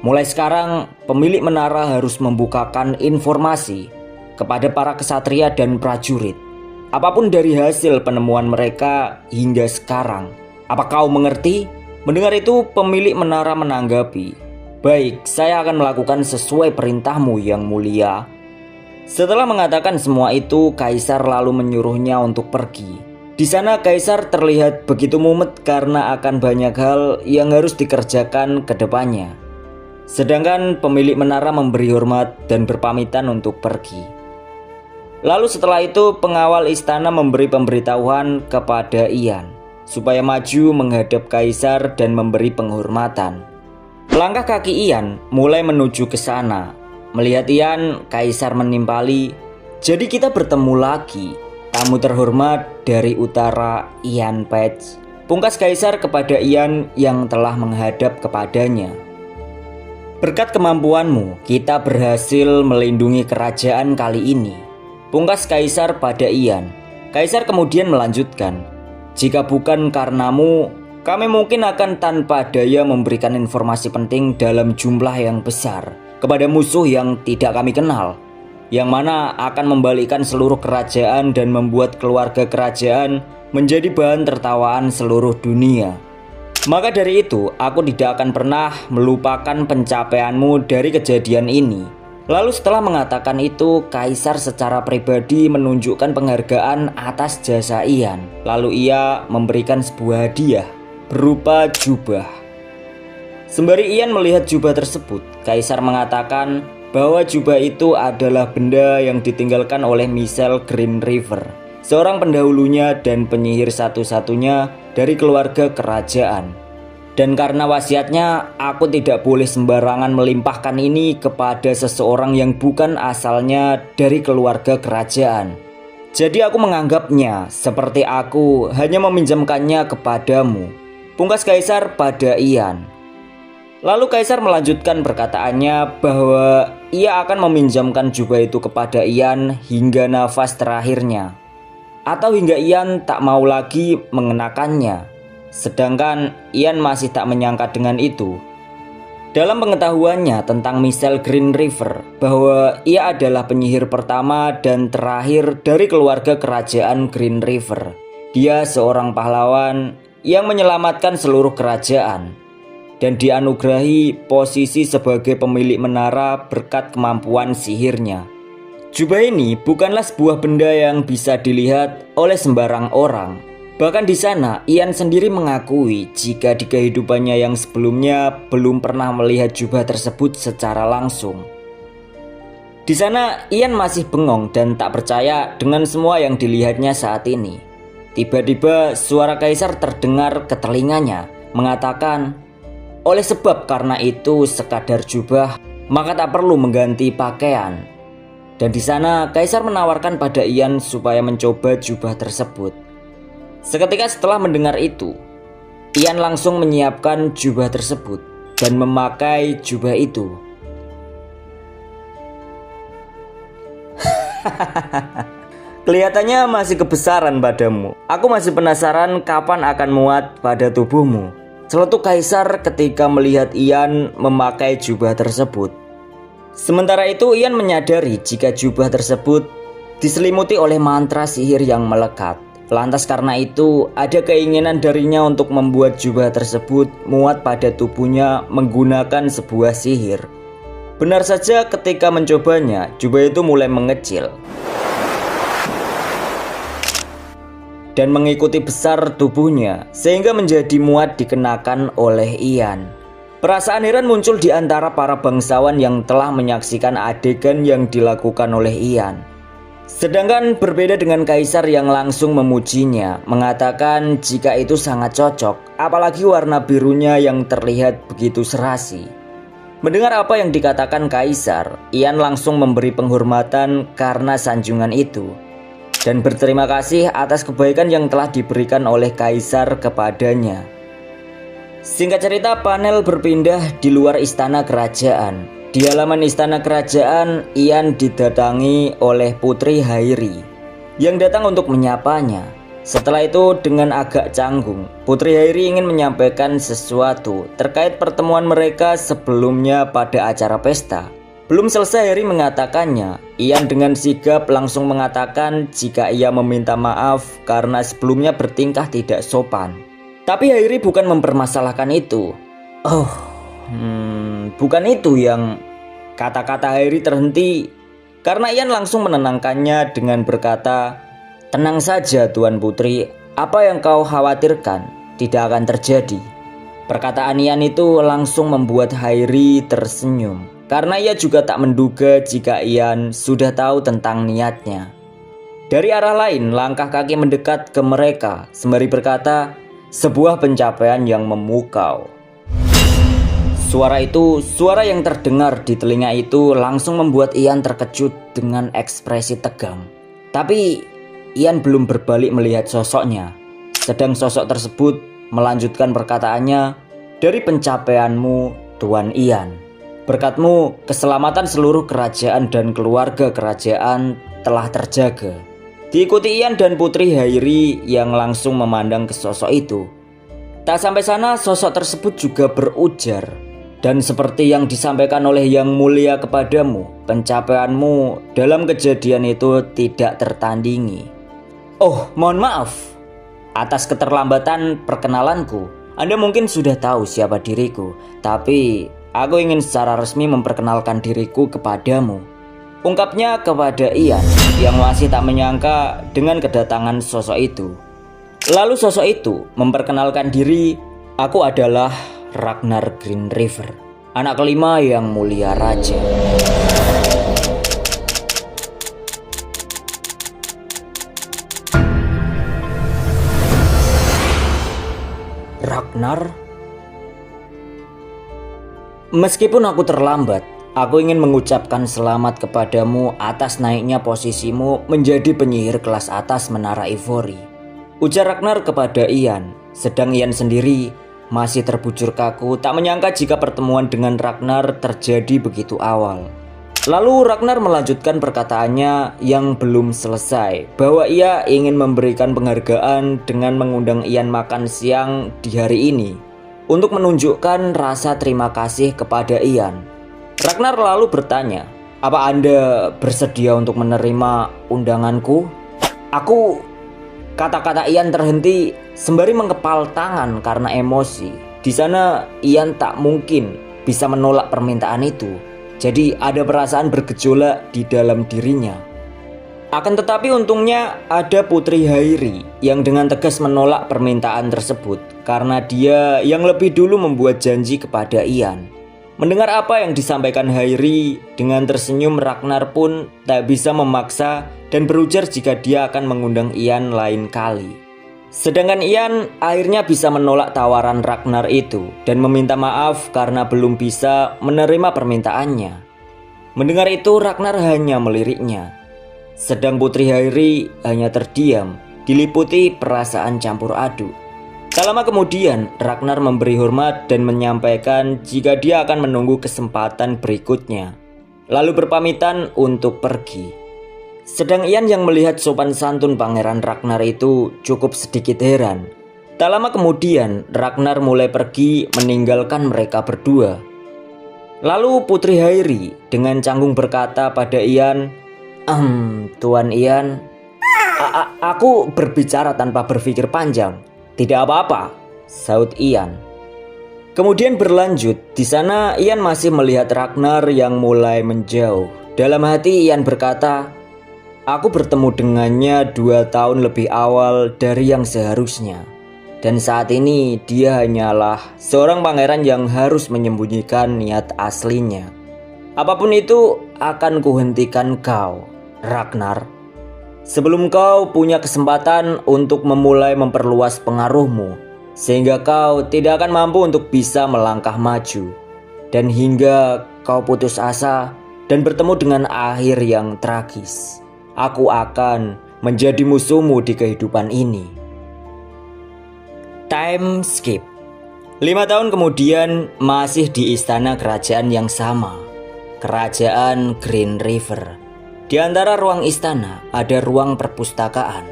"Mulai sekarang, pemilik menara harus membukakan informasi kepada para kesatria dan prajurit, apapun dari hasil penemuan mereka hingga sekarang. Apa kau mengerti?" Mendengar itu, pemilik menara menanggapi, "Baik, saya akan melakukan sesuai perintahmu yang mulia." Setelah mengatakan semua itu, Kaisar lalu menyuruhnya untuk pergi. Di sana Kaisar terlihat begitu mumet karena akan banyak hal yang harus dikerjakan ke depannya. Sedangkan pemilik menara memberi hormat dan berpamitan untuk pergi. Lalu setelah itu pengawal istana memberi pemberitahuan kepada Ian supaya maju menghadap Kaisar dan memberi penghormatan. Langkah kaki Ian mulai menuju ke sana. Melihat Ian, Kaisar menimpali, "Jadi kita bertemu lagi, tamu terhormat dari utara, Ian Page," pungkas Kaisar kepada Ian yang telah menghadap kepadanya. "Berkat kemampuanmu, kita berhasil melindungi kerajaan kali ini," pungkas Kaisar pada Ian. Kaisar kemudian melanjutkan, "Jika bukan karenamu, kami mungkin akan tanpa daya memberikan informasi penting dalam jumlah yang besar kepada musuh yang tidak kami kenal, yang mana akan membalikkan seluruh kerajaan dan membuat keluarga kerajaan menjadi bahan tertawaan seluruh dunia. Maka dari itu, aku tidak akan pernah melupakan pencapaianmu dari kejadian ini." Lalu setelah mengatakan itu, Kaisar secara pribadi menunjukkan penghargaan atas jasa Ian. Lalu ia memberikan sebuah hadiah berupa jubah. Sembari Ian melihat jubah tersebut, Kaisar mengatakan bahwa jubah itu adalah benda yang ditinggalkan oleh Michel Green River, seorang pendahulunya dan penyihir satu-satunya dari keluarga kerajaan. Dan karena wasiatnya, aku tidak boleh sembarangan melimpahkan ini kepada seseorang yang bukan asalnya dari keluarga kerajaan. Jadi aku menganggapnya seperti aku hanya meminjamkannya kepadamu, pungkas Kaisar pada Ian. Lalu Kaisar melanjutkan perkataannya bahwa ia akan meminjamkan jubah itu kepada Ian hingga nafas terakhirnya, atau hingga Ian tak mau lagi mengenakannya. Sedangkan Ian masih tak menyangka dengan itu. Dalam pengetahuannya tentang Michel Green River, bahwa ia adalah penyihir pertama dan terakhir dari keluarga kerajaan Green River. Dia seorang pahlawan yang menyelamatkan seluruh kerajaan dan dianugerahi posisi sebagai pemilik menara berkat kemampuan sihirnya. Jubah ini bukanlah sebuah benda yang bisa dilihat oleh sembarang orang. Bahkan di sana, Ian sendiri mengakui jika di kehidupannya yang sebelumnya belum pernah melihat jubah tersebut secara langsung. Di sana, Ian masih bengong dan tak percaya dengan semua yang dilihatnya saat ini. Tiba-tiba suara Kaisar terdengar ke telinganya, mengatakan, oleh sebab karena itu sekadar jubah, maka tak perlu mengganti pakaian. Dan di sana kaisar menawarkan pada Ian supaya mencoba jubah tersebut. Seketika setelah mendengar itu, Ian langsung menyiapkan jubah tersebut dan memakai jubah itu. Kelihatannya masih kebesaran padamu. Aku masih penasaran kapan akan muat pada tubuhmu. Celetuk kaisar ketika melihat Ian memakai jubah tersebut. Sementara itu Ian menyadari jika jubah tersebut diselimuti oleh mantra sihir yang melekat. Lantas karena itu ada keinginan darinya untuk membuat jubah tersebut muat pada tubuhnya menggunakan sebuah sihir. Benar saja ketika mencobanya, jubah itu mulai mengecil dan mengikuti besar tubuhnya sehingga menjadi muat dikenakan oleh Ian. Perasaan heran muncul di antara para bangsawan yang telah menyaksikan adegan yang dilakukan oleh Ian. Sedangkan berbeda dengan kaisar yang langsung memujinya, mengatakan jika itu sangat cocok, apalagi warna birunya yang terlihat begitu serasi. Mendengar apa yang dikatakan kaisar, Ian langsung memberi penghormatan karena sanjungan itu dan berterima kasih atas kebaikan yang telah diberikan oleh kaisar kepadanya. Singkat cerita, panel berpindah di luar istana kerajaan. Di halaman istana kerajaan, Ian didatangi oleh Putri Hairi yang datang untuk menyapanya. Setelah itu dengan agak canggung, Putri Hairi ingin menyampaikan sesuatu terkait pertemuan mereka sebelumnya pada acara pesta. Belum selesai Hairi mengatakannya, Ian dengan sigap langsung mengatakan jika ia meminta maaf karena sebelumnya bertingkah tidak sopan. Tapi Hairi bukan mempermasalahkan itu. Bukan itu yang... Kata-kata Hairi terhenti karena Ian langsung menenangkannya dengan berkata, tenang saja Tuan Putri, apa yang kau khawatirkan tidak akan terjadi. Perkataan Ian itu langsung membuat Hairi tersenyum karena ia juga tak menduga jika Ian sudah tahu tentang niatnya. Dari arah lain, langkah kaki mendekat ke mereka sembari berkata, sebuah pencapaian yang memukau. Suara yang terdengar di telinga itu langsung membuat Ian terkejut dengan ekspresi tegang. Tapi Ian belum berbalik melihat sosoknya. Sedang sosok tersebut melanjutkan perkataannya, dari pencapaianmu Tuan Ian. Berkatmu keselamatan seluruh kerajaan dan keluarga kerajaan telah terjaga. Diikuti Ian dan Putri Hairi yang langsung memandang ke sosok itu. Tak sampai sana sosok tersebut juga berujar, dan seperti yang disampaikan oleh Yang Mulia kepadamu, pencapaianmu dalam kejadian itu tidak tertandingi. Oh, mohon maaf atas keterlambatan perkenalanku. Anda mungkin sudah tahu siapa diriku, tapi aku ingin secara resmi memperkenalkan diriku kepadamu. Ungkapnya kepada Ian yang masih tak menyangka dengan kedatangan sosok itu. Lalu sosok itu memperkenalkan diri, aku adalah Ragnar Greenriver, anak kelima Yang Mulia Raja. Ragnar? Meskipun aku terlambat, aku ingin mengucapkan selamat kepadamu atas naiknya posisimu menjadi penyihir kelas atas Menara Ivory, ujar Ragnar kepada Ian. Sedang Ian sendiri masih terbujur kaku, tak menyangka jika pertemuan dengan Ragnar terjadi begitu awal. Lalu Ragnar melanjutkan perkataannya yang belum selesai, bahwa ia ingin memberikan penghargaan dengan mengundang Ian makan siang di hari ini untuk menunjukkan rasa terima kasih kepada Ian. Ragnar lalu bertanya, apa Anda bersedia untuk menerima undanganku? Kata-kata Ian terhenti sembari mengepal tangan karena emosi. Di sana Ian tak mungkin bisa menolak permintaan itu. Jadi ada perasaan bergejolak di dalam dirinya. Akan tetapi untungnya ada Putri Hairi yang dengan tegas menolak permintaan tersebut karena dia yang lebih dulu membuat janji kepada Ian. Mendengar apa yang disampaikan Hairi, dengan tersenyum Ragnar pun tak bisa memaksa dan berujar jika dia akan mengundang Ian lain kali. Sedangkan Ian akhirnya bisa menolak tawaran Ragnar itu dan meminta maaf karena belum bisa menerima permintaannya. Mendengar itu Ragnar hanya meliriknya. Sedang Putri Hairi hanya terdiam, diliputi perasaan campur aduk. Tak lama kemudian Ragnar memberi hormat dan menyampaikan jika dia akan menunggu kesempatan berikutnya, lalu berpamitan untuk pergi. Sedang Ian yang melihat sopan santun Pangeran Ragnar itu cukup sedikit heran. Tak lama kemudian Ragnar mulai pergi meninggalkan mereka berdua. Lalu Putri Hairi dengan canggung berkata pada Ian, Tuan Ian, aku berbicara tanpa berpikir panjang." "Tidak apa-apa," saut Ian. Kemudian berlanjut, di sana Ian masih melihat Ragnar yang mulai menjauh. Dalam hati Ian berkata, "Aku bertemu dengannya 2 tahun lebih awal dari yang seharusnya. Dan saat ini dia hanyalah seorang pangeran yang harus menyembunyikan niat aslinya. Apapun itu akan kuhentikan kau, Ragnar. Sebelum kau punya kesempatan untuk memulai memperluas pengaruhmu, sehingga kau tidak akan mampu untuk bisa melangkah maju. Dan hingga kau putus asa dan bertemu dengan akhir yang tragis. Aku akan menjadi musuhmu di kehidupan ini." Time skip. 5 tahun kemudian masih di istana kerajaan yang sama, Kerajaan Green River. Di antara ruang istana ada ruang perpustakaan.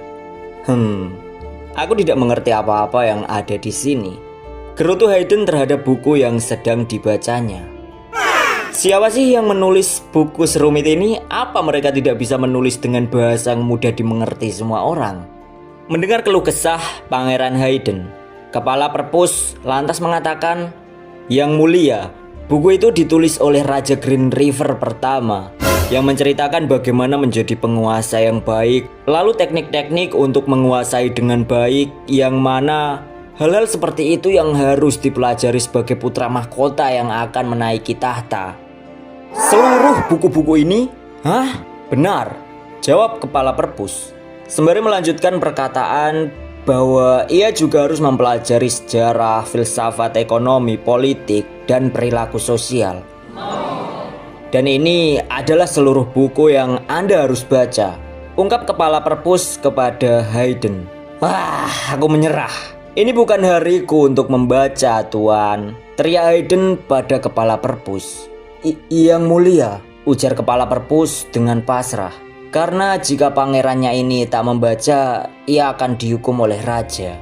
Aku tidak mengerti apa-apa yang ada di sini. Gerutu Hayden terhadap buku yang sedang dibacanya. Siapa sih yang menulis buku serumit ini? Apa mereka tidak bisa menulis dengan bahasa yang mudah dimengerti semua orang? Mendengar keluh kesah Pangeran Hayden, Kepala Perpus lantas mengatakan, "Yang mulia, buku itu ditulis oleh Raja Green River pertama, yang menceritakan bagaimana menjadi penguasa yang baik, lalu teknik-teknik untuk menguasai dengan baik, yang mana hal-hal seperti itu yang harus dipelajari sebagai putra mahkota yang akan menaiki tahta." "Seluruh buku-buku ini?" "Hah? Benar," jawab Kepala Perpus, sembari melanjutkan perkataan bahwa ia juga harus mempelajari sejarah, filsafat ekonomi, politik, dan perilaku sosial. "Dan ini adalah seluruh buku yang Anda harus baca," ungkap Kepala Perpus kepada Hayden. "Wah, aku menyerah. Ini bukan hariku untuk membaca, Tuan," teriak Hayden pada Kepala Perpus. Yang mulia," ujar Kepala Perpus dengan pasrah. Karena jika pangerannya ini tak membaca, ia akan dihukum oleh raja.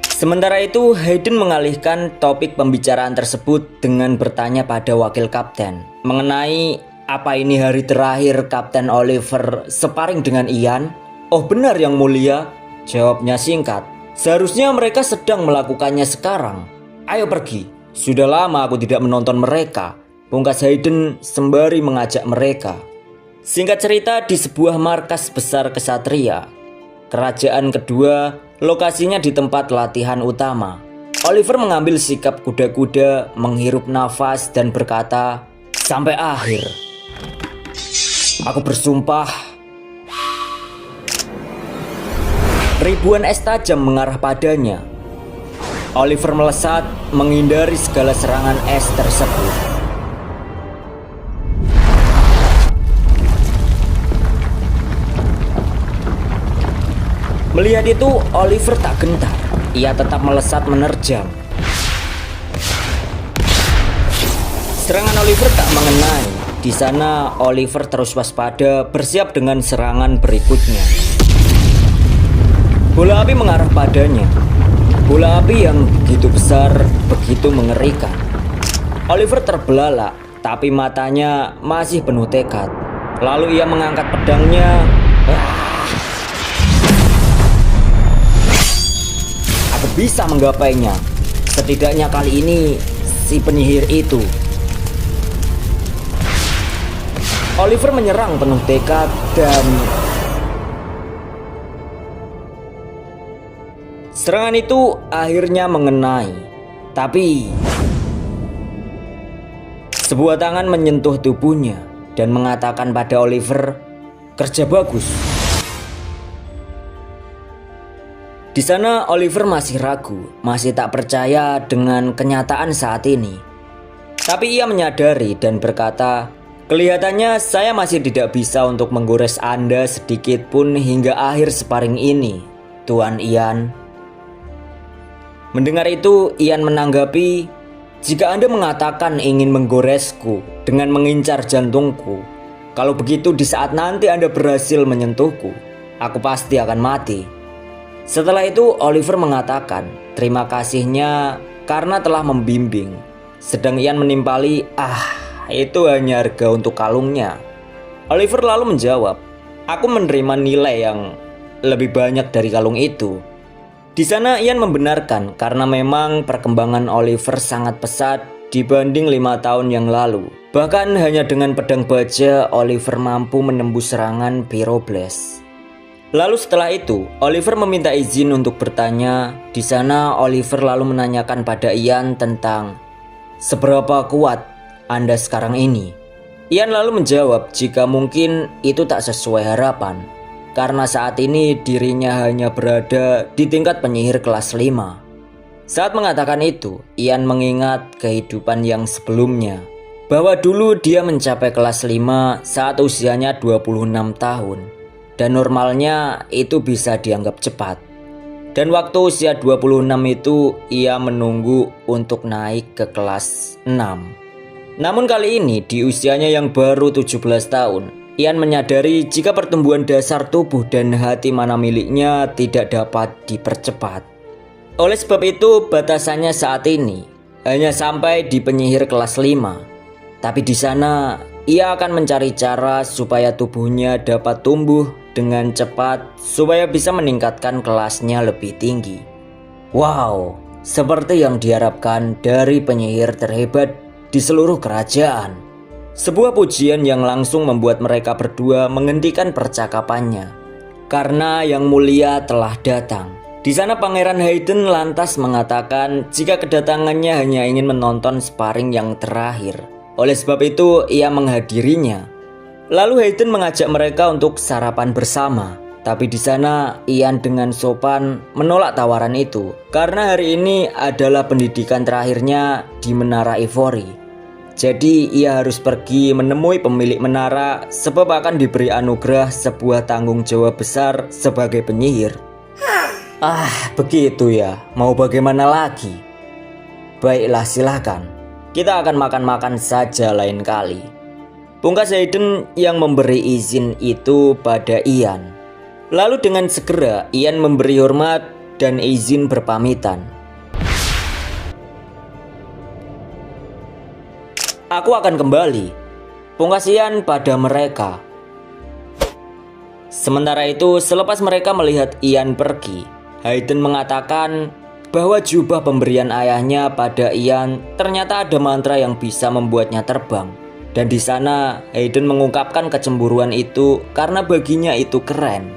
Sementara itu, Hayden mengalihkan topik pembicaraan tersebut dengan bertanya pada wakil kapten mengenai apa ini hari terakhir Kapten Oliver separing dengan Ian. "Oh benar yang mulia," jawabnya singkat. "Seharusnya mereka sedang melakukannya sekarang. Ayo pergi, sudah lama aku tidak menonton mereka," pungkas Hayden sembari mengajak mereka. Singkat cerita, di sebuah markas besar kesatria, kerajaan kedua, lokasinya di tempat latihan utama, Oliver mengambil sikap kuda-kuda, menghirup nafas dan berkata, "Sampai akhir. Aku bersumpah." Ribuan es tajam mengarah padanya. Oliver melesat menghindari segala serangan es tersebut. Melihat itu, Oliver tak gentar. Ia tetap melesat menerjang. Serangan Oliver tak mengenai. Di sana, Oliver terus waspada, bersiap dengan serangan berikutnya. Bola api mengarah padanya. Bola api yang begitu besar, begitu mengerikan. Oliver terbelalak, tapi matanya masih penuh tekad. Lalu ia mengangkat pedangnya. Aku bisa menggapainya. Setidaknya kali ini si penyihir itu. Oliver menyerang penuh tekad dan serangan itu akhirnya mengenai. Tapi sebuah tangan menyentuh tubuhnya dan mengatakan pada Oliver, "Kerja bagus." Di sana Oliver masih ragu, masih tak percaya dengan kenyataan saat ini. Tapi ia menyadari dan berkata, "Kelihatannya saya masih tidak bisa untuk menggores Anda sedikit pun hingga akhir sparring ini, Tuan Ian." Mendengar itu, Ian menanggapi, "Jika Anda mengatakan ingin menggoresku dengan mengincar jantungku, kalau begitu di saat nanti Anda berhasil menyentuhku, aku pasti akan mati." Setelah itu Oliver mengatakan terima kasihnya karena telah membimbing. Sedang Ian menimpali, itu hanya harga untuk kalungnya. Oliver lalu menjawab, "Aku menerima nilai yang lebih banyak dari kalung itu." Di sana Ian membenarkan karena memang perkembangan Oliver sangat pesat dibanding 5 tahun yang lalu. Bahkan hanya dengan pedang baja Oliver mampu menembus serangan Pyroblast. Lalu setelah itu, Oliver meminta izin untuk bertanya. Di sana Oliver lalu menanyakan pada Ian tentang seberapa kuat Anda sekarang ini. Ian lalu menjawab jika mungkin itu tak sesuai harapan, karena saat ini dirinya hanya berada di tingkat penyihir kelas 5. Saat mengatakan itu, Ian mengingat kehidupan yang sebelumnya, bahwa dulu dia mencapai kelas 5 saat usianya 26 tahun. Dan normalnya itu bisa dianggap cepat. Dan waktu usia 26 itu ia menunggu untuk naik ke kelas 6. Namun kali ini di usianya yang baru 17 tahun, Ian menyadari jika pertumbuhan dasar tubuh dan hati mana miliknya tidak dapat dipercepat. Oleh sebab itu batasannya saat ini hanya sampai di penyihir kelas 5. Tapi di sana ia akan mencari cara supaya tubuhnya dapat tumbuh dengan cepat supaya bisa meningkatkan kelasnya lebih tinggi. Wow, seperti yang diharapkan dari penyihir terhebat di seluruh kerajaan. Sebuah pujian yang langsung membuat mereka berdua menghentikan percakapannya, karena yang mulia telah datang. Di sana Pangeran Hayden lantas mengatakan jika kedatangannya hanya ingin menonton sparring yang terakhir. Oleh sebab itu ia menghadirinya. Lalu Hayden mengajak mereka untuk sarapan bersama. Tapi di sana Ian dengan sopan menolak tawaran itu karena hari ini adalah pendidikan terakhirnya di Menara Ivory. Jadi ia harus pergi menemui pemilik menara sebab akan diberi anugerah sebuah tanggung jawab besar sebagai penyihir. Begitu ya. Mau bagaimana lagi? Baiklah, silakan. Kita akan makan-makan saja lain kali. Pungkas Hayden yang memberi izin itu pada Ian. Lalu dengan segera Ian memberi hormat dan izin berpamitan. Aku akan kembali. Pungkas Ian pada mereka. Sementara itu selepas mereka melihat Ian pergi, Hayden mengatakan bahwa jubah pemberian ayahnya pada Ian ternyata ada mantra yang bisa membuatnya terbang. Dan di sana Hayden mengungkapkan kecemburuan itu karena baginya itu keren.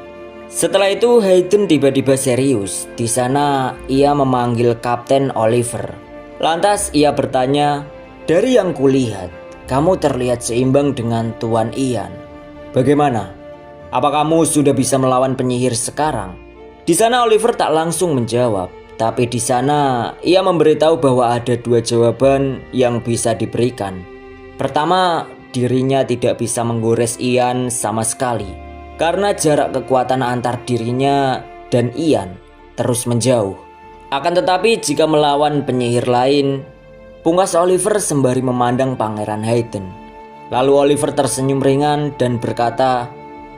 Setelah itu Hayden tiba-tiba serius. Di sana ia memanggil Kapten Oliver. Lantas ia bertanya, "Dari yang kulihat, kamu terlihat seimbang dengan Tuan Ian. Bagaimana? Apa kamu sudah bisa melawan penyihir sekarang?" Di sana Oliver tak langsung menjawab. Tapi di sana ia memberitahu bahwa ada 2 jawaban yang bisa diberikan. Pertama, dirinya tidak bisa menggores Ian sama sekali karena jarak kekuatan antar dirinya dan Ian terus menjauh. Akan tetapi jika melawan penyihir lain, pungkas Oliver sembari memandang Pangeran Hayden. Lalu Oliver tersenyum ringan dan berkata,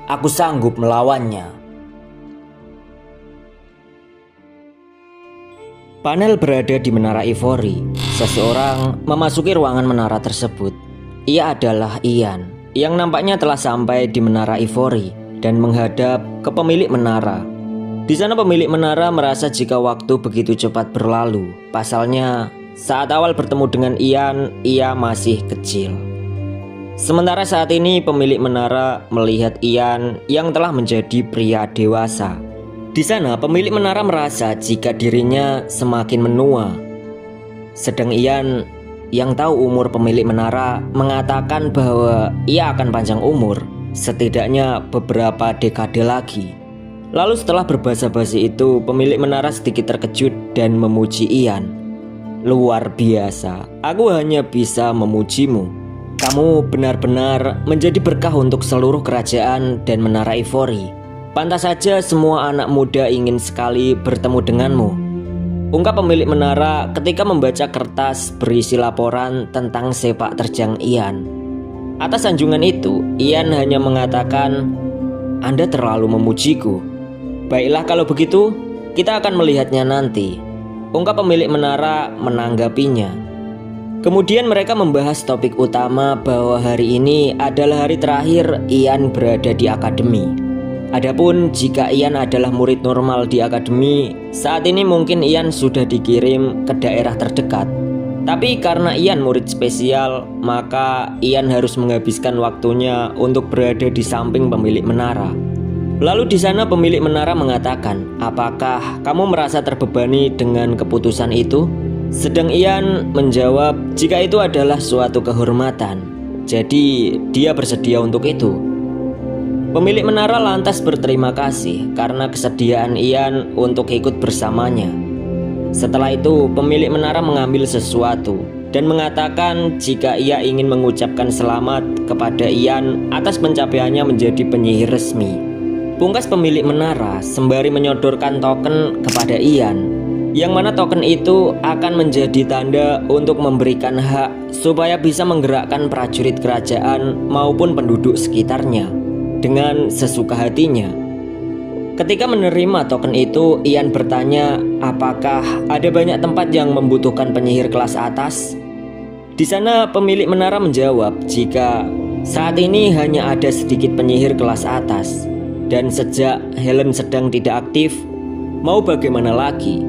"Aku sanggup melawannya." Panel berada di Menara Ivory. Seseorang memasuki ruangan menara tersebut. Ia adalah Ian, yang nampaknya telah sampai di Menara Ivory dan menghadap ke pemilik menara. Di sana pemilik menara merasa jika waktu begitu cepat berlalu. Pasalnya, saat awal bertemu dengan Ian, ia masih kecil. Sementara saat ini pemilik menara melihat Ian yang telah menjadi pria dewasa. Di sana pemilik menara merasa jika dirinya semakin menua. Sedang Ian yang tahu umur pemilik menara mengatakan bahwa ia akan panjang umur, setidaknya beberapa dekade lagi. Lalu setelah berbasa-basi itu, pemilik menara sedikit terkejut dan memuji Ian. "Luar biasa, aku hanya bisa memujimu. Kamu benar-benar menjadi berkah untuk seluruh kerajaan dan menara Ivory. Pantas saja semua anak muda ingin sekali bertemu denganmu," ungkap pemilik menara ketika membaca kertas berisi laporan tentang sepak terjang Ian. Atas sanjungan itu, Ian hanya mengatakan, "Anda terlalu memujiku." "Baiklah kalau begitu, kita akan melihatnya nanti," ungkap pemilik menara menanggapinya. Kemudian mereka membahas topik utama bahwa hari ini adalah hari terakhir Ian berada di akademi. Adapun jika Ian adalah murid normal di akademi, saat ini mungkin Ian sudah dikirim ke daerah terdekat. Tapi karena Ian murid spesial, maka Ian harus menghabiskan waktunya untuk berada di samping pemilik menara. Lalu di sana pemilik menara mengatakan, "Apakah kamu merasa terbebani dengan keputusan itu?" Sedang Ian menjawab jika itu adalah suatu kehormatan, jadi dia bersedia untuk itu. Pemilik menara lantas berterima kasih karena kesediaan Ian untuk ikut bersamanya. Setelah itu pemilik menara mengambil sesuatu dan mengatakan jika ia ingin mengucapkan selamat kepada Ian atas pencapaiannya menjadi penyihir resmi. Pungkas pemilik menara sembari menyodorkan token kepada Ian, yang mana token itu akan menjadi tanda untuk memberikan hak supaya bisa menggerakkan prajurit kerajaan maupun penduduk sekitarnya dengan sesuka hatinya. Ketika menerima token itu, Ian bertanya apakah ada banyak tempat yang membutuhkan penyihir kelas atas. Di sana pemilik menara menjawab jika saat ini hanya ada sedikit penyihir kelas atas, dan sejak Helen sedang tidak aktif, mau bagaimana lagi?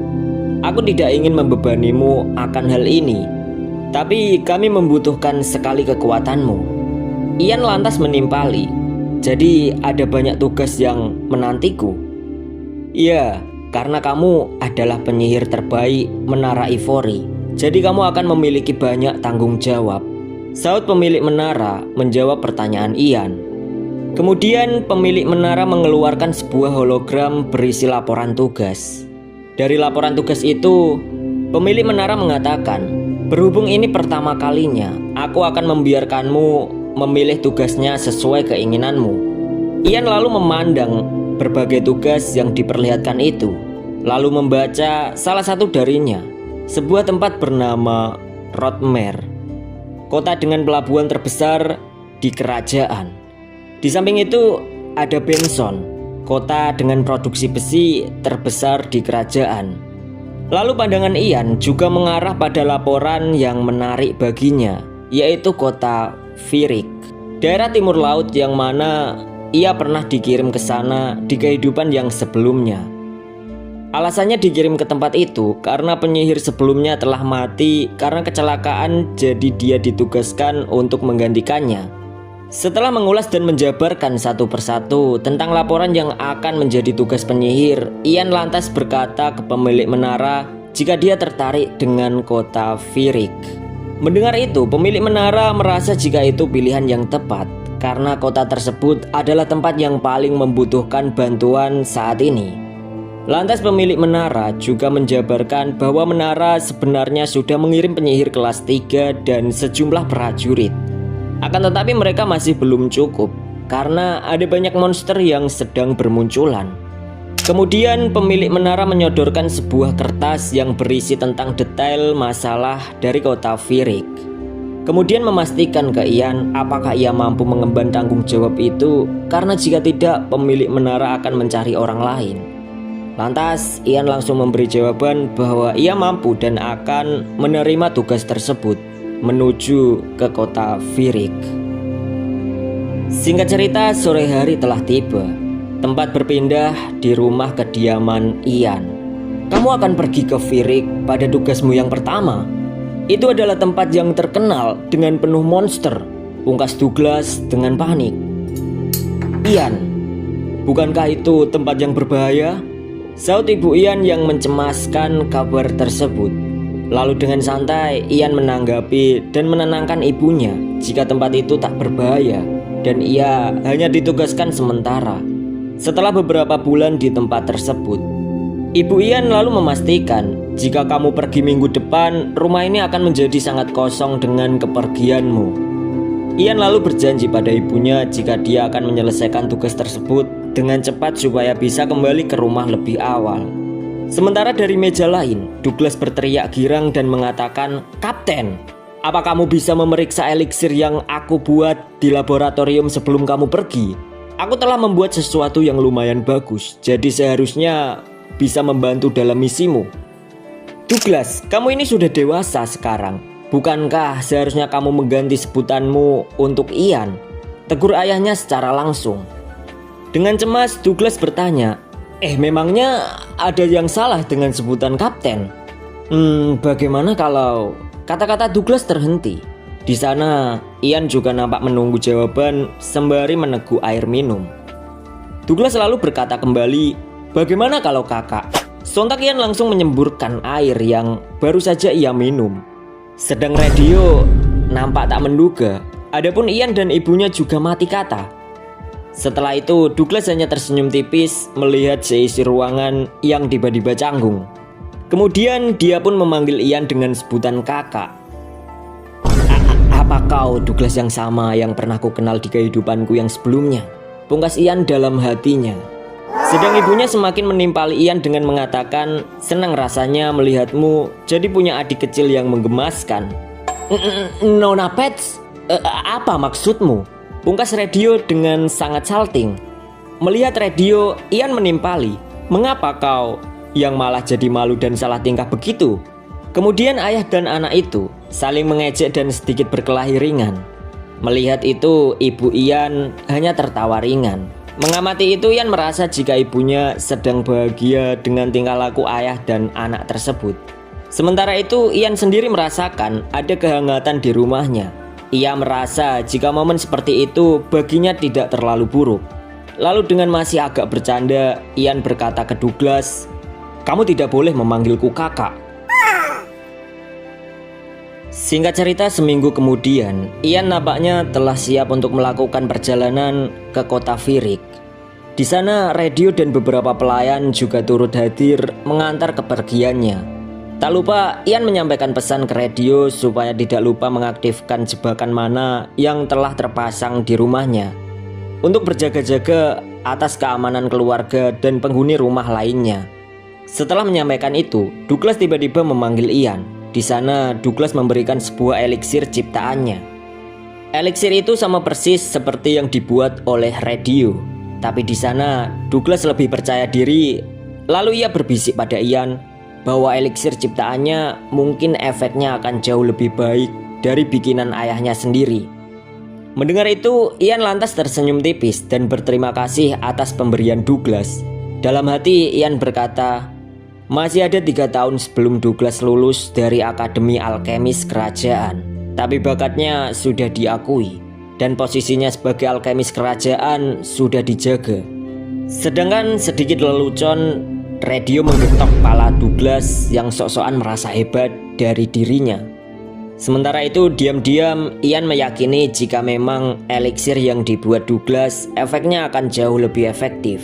Aku tidak ingin membebanimu akan hal ini, tapi kami membutuhkan sekali kekuatanmu. Ian lantas menimpali, "Jadi ada banyak tugas yang menantiku?" "Iya, karena kamu adalah penyihir terbaik menara Ivory, jadi kamu akan memiliki banyak tanggung jawab," saut pemilik menara menjawab pertanyaan Ian. Kemudian pemilik menara mengeluarkan sebuah hologram berisi laporan tugas. Dari laporan tugas itu, pemilik menara mengatakan, "Berhubung ini pertama kalinya, aku akan membiarkanmu memilih tugasnya sesuai keinginanmu." Ian lalu memandang berbagai tugas yang diperlihatkan itu, lalu membaca salah satu darinya, sebuah tempat bernama Rothmer, kota dengan pelabuhan terbesar di kerajaan. Di samping itu ada Benson, kota dengan produksi besi terbesar di kerajaan. Lalu pandangan Ian juga mengarah pada laporan yang menarik baginya, yaitu kota Virik, daerah timur laut yang mana ia pernah dikirim ke sana di kehidupan yang sebelumnya. Alasannya dikirim ke tempat itu karena penyihir sebelumnya telah mati karena kecelakaan, jadi dia ditugaskan untuk menggantikannya. Setelah mengulas dan menjabarkan satu persatu tentang laporan yang akan menjadi tugas penyihir, Ian lantas berkata ke pemilik menara jika dia tertarik dengan kota Virik. Mendengar itu, pemilik menara merasa jika itu pilihan yang tepat karena kota tersebut adalah tempat yang paling membutuhkan bantuan saat ini. Lantas pemilik menara juga menjabarkan bahwa menara sebenarnya sudah mengirim penyihir kelas 3 dan sejumlah prajurit. Akan tetapi mereka masih belum cukup karena ada banyak monster yang sedang bermunculan. Kemudian pemilik menara menyodorkan sebuah kertas yang berisi tentang detail masalah dari kota Virik. Kemudian memastikan ke Ian apakah ia mampu mengemban tanggung jawab itu, karena jika tidak pemilik menara akan mencari orang lain. Lantas Ian langsung memberi jawaban bahwa ia mampu dan akan menerima tugas tersebut menuju ke kota Virik. Singkat cerita, sore hari telah tiba. Tempat berpindah di rumah kediaman Ian. "Kamu akan pergi ke Virik pada tugasmu yang pertama. Itu adalah tempat yang terkenal dengan penuh monster," pungkas Douglas dengan panik. "Ian, bukankah itu tempat yang berbahaya?" saut ibu Ian yang mencemaskan kabar tersebut. Lalu dengan santai Ian menanggapi dan menenangkan ibunya jika tempat itu tak berbahaya dan ia hanya ditugaskan sementara. Setelah beberapa bulan di tempat tersebut, Ibu Ian lalu memastikan jika kamu pergi minggu depan, rumah ini akan menjadi sangat kosong dengan kepergianmu. Ian lalu berjanji pada ibunya jika dia akan menyelesaikan tugas tersebut dengan cepat supaya bisa kembali ke rumah lebih awal. Sementara dari meja lain, Douglas berteriak girang dan mengatakan, "Kapten, apa kamu bisa memeriksa eliksir yang aku buat di laboratorium sebelum kamu pergi? Aku telah membuat sesuatu yang lumayan bagus, jadi seharusnya bisa membantu dalam misimu." "Douglas, kamu ini sudah dewasa sekarang. Bukankah seharusnya kamu mengganti sebutanmu untuk Ian?" tegur ayahnya secara langsung. Dengan cemas, Douglas bertanya, "Memangnya ada yang salah dengan sebutan kapten?" Bagaimana kalau..." Kata-kata Douglas terhenti. Di sana, Ian juga nampak menunggu jawaban sembari meneguk air minum. Douglas lalu berkata kembali, "Bagaimana kalau kakak?" Sontak Ian langsung menyemburkan air yang baru saja ia minum. Sedang radio nampak tak menduga, adapun Ian dan ibunya juga mati kata. Setelah itu, Douglas hanya tersenyum tipis melihat seisi ruangan yang tiba-tiba canggung. Kemudian dia pun memanggil Ian dengan sebutan kakak. "Apa kau Douglas yang sama yang pernah ku kenal di kehidupanku yang sebelumnya?" pungkas Ian dalam hatinya. Sedang ibunya semakin menimpali Ian dengan mengatakan, "Senang rasanya melihatmu jadi punya adik kecil yang menggemaskan." "Nona Pets, apa maksudmu?" pungkas radio dengan sangat salting. Melihat radio, Ian menimpali, "Mengapa kau yang malah jadi malu dan salah tingkah begitu?" Kemudian ayah dan anak itu saling mengejek dan sedikit berkelahi ringan. Melihat itu, ibu Ian hanya tertawa ringan. Mengamati itu, Ian merasa jika ibunya sedang bahagia dengan tingkah laku ayah dan anak tersebut. Sementara itu, Ian sendiri merasakan ada kehangatan di rumahnya. Ia merasa jika momen seperti itu baginya tidak terlalu buruk. Lalu dengan masih agak bercanda, Ian berkata ke Douglas, "Kamu tidak boleh memanggilku kakak." Singkat cerita, seminggu kemudian, Ian nampaknya telah siap untuk melakukan perjalanan ke kota Virik. Di sana, radio dan beberapa pelayan juga turut hadir mengantar kepergiannya. Tak lupa, Ian menyampaikan pesan ke radio supaya tidak lupa mengaktifkan jebakan mana yang telah terpasang di rumahnya untuk berjaga-jaga atas keamanan keluarga dan penghuni rumah lainnya. Setelah menyampaikan itu, Douglas tiba-tiba memanggil Ian. Di sana, Douglas memberikan sebuah eliksir ciptaannya. Eliksir itu sama persis seperti yang dibuat oleh radio. Tapi di sana, Douglas lebih percaya diri. Lalu ia berbisik pada Ian bahwa eliksir ciptaannya mungkin efeknya akan jauh lebih baik dari bikinan ayahnya sendiri. Mendengar itu, Ian lantas tersenyum tipis dan berterima kasih atas pemberian Douglas. Dalam hati, Ian berkata, masih ada 3 tahun sebelum Douglas lulus dari Akademi Alkemis Kerajaan. Tapi bakatnya sudah diakui dan posisinya sebagai alkemis kerajaan sudah dijaga. Sedangkan sedikit lelucon, radio menggetok kepala Douglas yang sok-sokan merasa hebat dari dirinya. Sementara itu, diam-diam Ian meyakini jika memang eliksir yang dibuat Douglas efeknya akan jauh lebih efektif.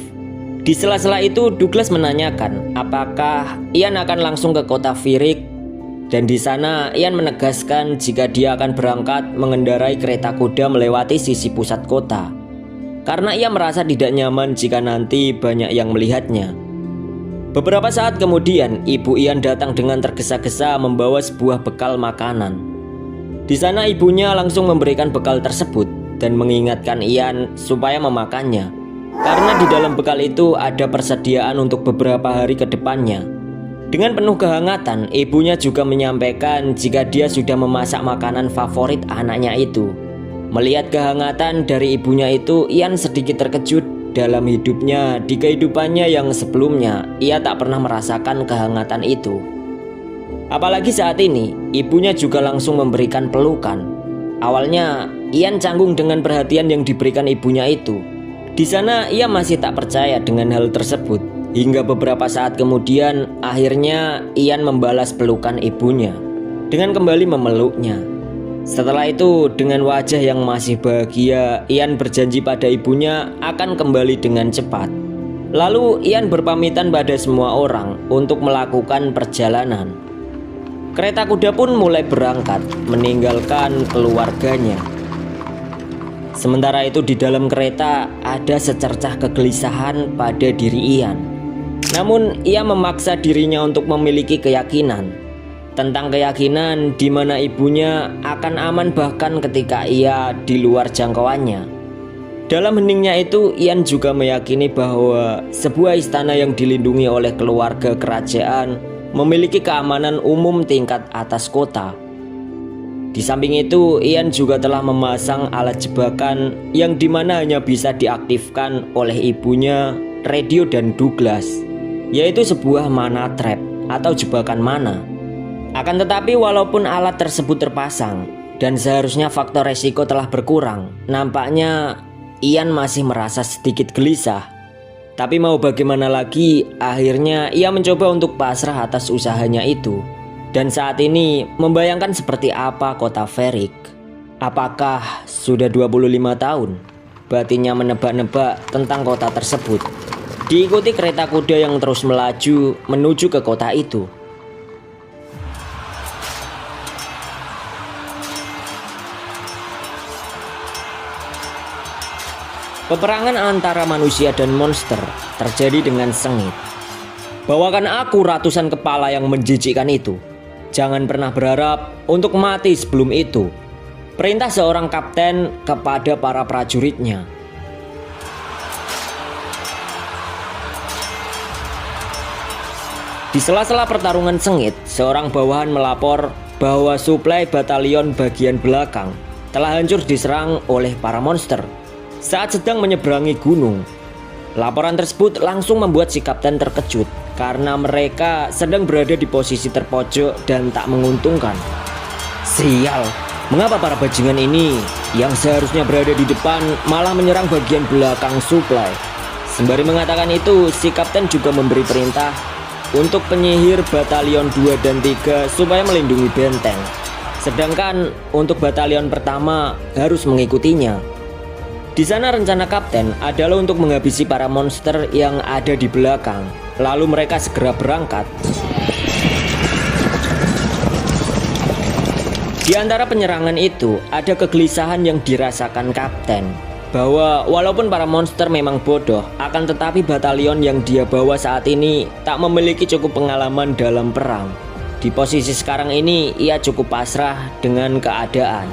Di sela-sela itu, Douglas menanyakan apakah Ian akan langsung ke kota Virik, dan di sana Ian menegaskan jika dia akan berangkat mengendarai kereta kuda melewati sisi pusat kota, karena ia merasa tidak nyaman jika nanti banyak yang melihatnya. Beberapa saat kemudian, ibu Ian datang dengan tergesa-gesa membawa sebuah bekal makanan. Di sana ibunya langsung memberikan bekal tersebut dan mengingatkan Ian supaya memakannya, karena di dalam bekal itu ada persediaan untuk beberapa hari ke depannya. Dengan penuh kehangatan, ibunya juga menyampaikan jika dia sudah memasak makanan favorit anaknya itu. Melihat kehangatan dari ibunya itu, Ian sedikit terkejut. Dalam hidupnya, di kehidupannya yang sebelumnya, ia tak pernah merasakan kehangatan itu. Apalagi saat ini, ibunya juga langsung memberikan pelukan. Awalnya, Ian canggung dengan perhatian yang diberikan ibunya itu. Di sana ia masih tak percaya dengan hal tersebut, hingga beberapa saat kemudian akhirnya Ian membalas pelukan ibunya dengan kembali memeluknya. Setelah itu, dengan wajah yang masih bahagia, Ian berjanji pada ibunya akan kembali dengan cepat. Lalu Ian berpamitan pada semua orang untuk melakukan perjalanan. Kereta kuda pun mulai berangkat meninggalkan keluarganya. Sementara itu di dalam kereta ada secercah kegelisahan pada diri Ian. Namun ia memaksa dirinya untuk memiliki keyakinan di mana ibunya akan aman bahkan ketika ia di luar jangkauannya. Dalam heningnya itu, Ian juga meyakini bahwa sebuah istana yang dilindungi oleh keluarga kerajaan memiliki keamanan umum tingkat atas kota. Di samping itu, Ian juga telah memasang alat jebakan yang dimana hanya bisa diaktifkan oleh ibunya, Radio dan Douglas, yaitu sebuah mana trap atau jebakan mana. Akan tetapi walaupun alat tersebut terpasang dan seharusnya faktor resiko telah berkurang, nampaknya Ian masih merasa sedikit gelisah. Tapi mau bagaimana lagi, akhirnya ia mencoba untuk pasrah atas usahanya itu. Dan saat ini membayangkan seperti apa kota Ferik. Apakah sudah 25 tahun? Batinnya menebak-nebak tentang kota tersebut. Diikuti kereta kuda yang terus melaju menuju ke kota itu. Peperangan antara manusia dan monster terjadi dengan sengit. Bawakan aku ratusan kepala yang menjijikkan itu. Jangan pernah berharap untuk mati sebelum itu. Perintah seorang kapten kepada para prajuritnya. Di sela-sela pertarungan sengit, seorang bawahan melapor bahwa suplai batalion bagian belakang telah hancur diserang oleh para monster saat sedang menyeberangi gunung. Laporan tersebut langsung membuat si kapten terkejut karena mereka sedang berada di posisi terpojok dan tak menguntungkan. Sial, mengapa para bajingan ini yang seharusnya berada di depan malah menyerang bagian belakang suplai? Sembari mengatakan itu, si kapten juga memberi perintah untuk penyihir batalion 2 dan 3 supaya melindungi benteng. Sedangkan untuk batalion pertama harus mengikutinya. Di sana rencana kapten adalah untuk menghabisi para monster yang ada di belakang. Lalu mereka segera berangkat. Di antara penyerangan itu ada kegelisahan yang dirasakan kapten, bahwa walaupun para monster memang bodoh, akan tetapi batalion yang dia bawa saat ini tak memiliki cukup pengalaman dalam perang. Di posisi sekarang ini ia cukup pasrah dengan keadaan.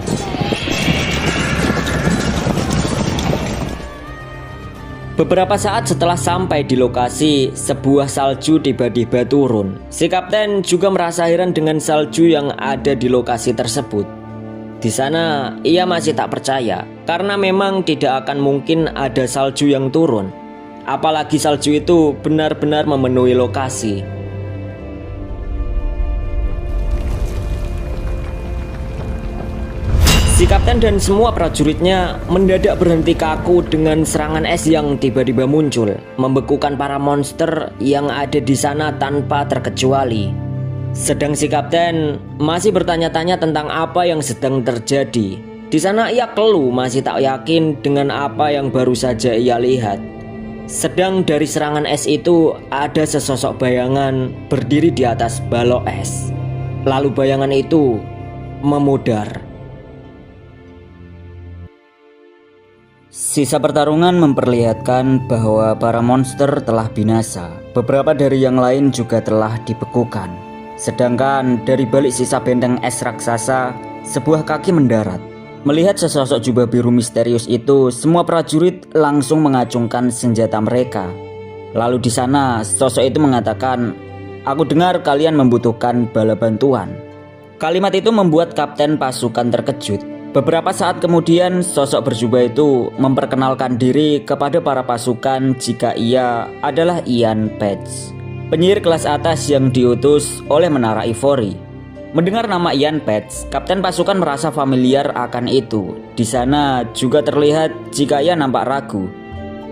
Beberapa saat setelah sampai di lokasi, sebuah salju tiba-tiba turun. Si kapten juga merasa heran dengan salju yang ada di lokasi tersebut. Di sana ia masih tak percaya karena memang tidak akan mungkin ada salju yang turun. Apalagi salju itu benar-benar memenuhi lokasi. Si kapten dan semua prajuritnya mendadak berhenti kaku dengan serangan es yang tiba-tiba muncul, membekukan para monster yang ada di sana tanpa terkecuali. Sedang si kapten masih bertanya-tanya tentang apa yang sedang terjadi. Di sana ia keluh masih tak yakin dengan apa yang baru saja ia lihat. Sedang dari serangan es itu ada sesosok bayangan berdiri di atas balok es. Lalu bayangan itu memudar. Sisa pertarungan memperlihatkan bahwa para monster telah binasa. Beberapa dari yang lain juga telah dibekukan. Sedangkan dari balik sisa benteng es raksasa, sebuah kaki mendarat. Melihat sesosok jubah biru misterius itu, semua prajurit langsung mengacungkan senjata mereka. Lalu di sana, sosok itu mengatakan, "Aku dengar kalian membutuhkan bala bantuan." Kalimat itu membuat kapten pasukan terkejut. Beberapa saat kemudian, sosok berjubah itu memperkenalkan diri kepada para pasukan jika ia adalah Ian Page, penyihir kelas atas yang diutus oleh Menara Ivory. Mendengar nama Ian Page, kapten pasukan merasa familiar akan itu. Di sana juga terlihat jika ia nampak ragu.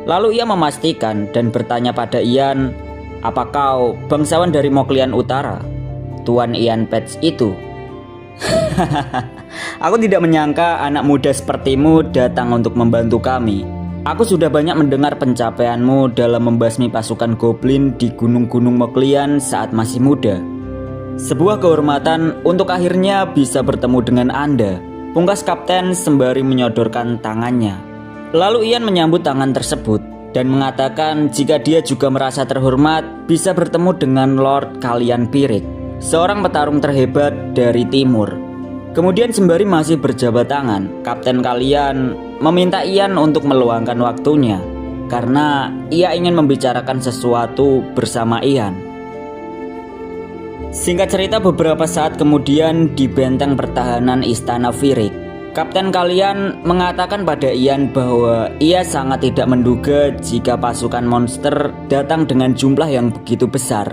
Lalu ia memastikan dan bertanya pada Ian, "Apa kau bangsawan dari Moklian Utara?" Tuan Ian Page itu. "Aku tidak menyangka anak muda sepertimu datang untuk membantu kami. Aku sudah banyak mendengar pencapaianmu dalam membasmi pasukan goblin di gunung-gunung Moklian saat masih muda. Sebuah kehormatan untuk akhirnya bisa bertemu dengan Anda, pungkas Kapten sembari menyodorkan tangannya. Lalu Ian menyambut tangan tersebut dan mengatakan jika dia juga merasa terhormat bisa bertemu dengan Lord Kalian Pirik, seorang petarung terhebat dari timur. Kemudian sembari masih berjabat tangan, Kapten Kalian meminta Ian untuk meluangkan waktunya karena ia ingin membicarakan sesuatu bersama Ian. Singkat cerita, beberapa saat kemudian di benteng pertahanan Istana Virik, Kapten Kalian mengatakan pada Ian bahwa ia sangat tidak menduga jika pasukan monster datang dengan jumlah yang begitu besar.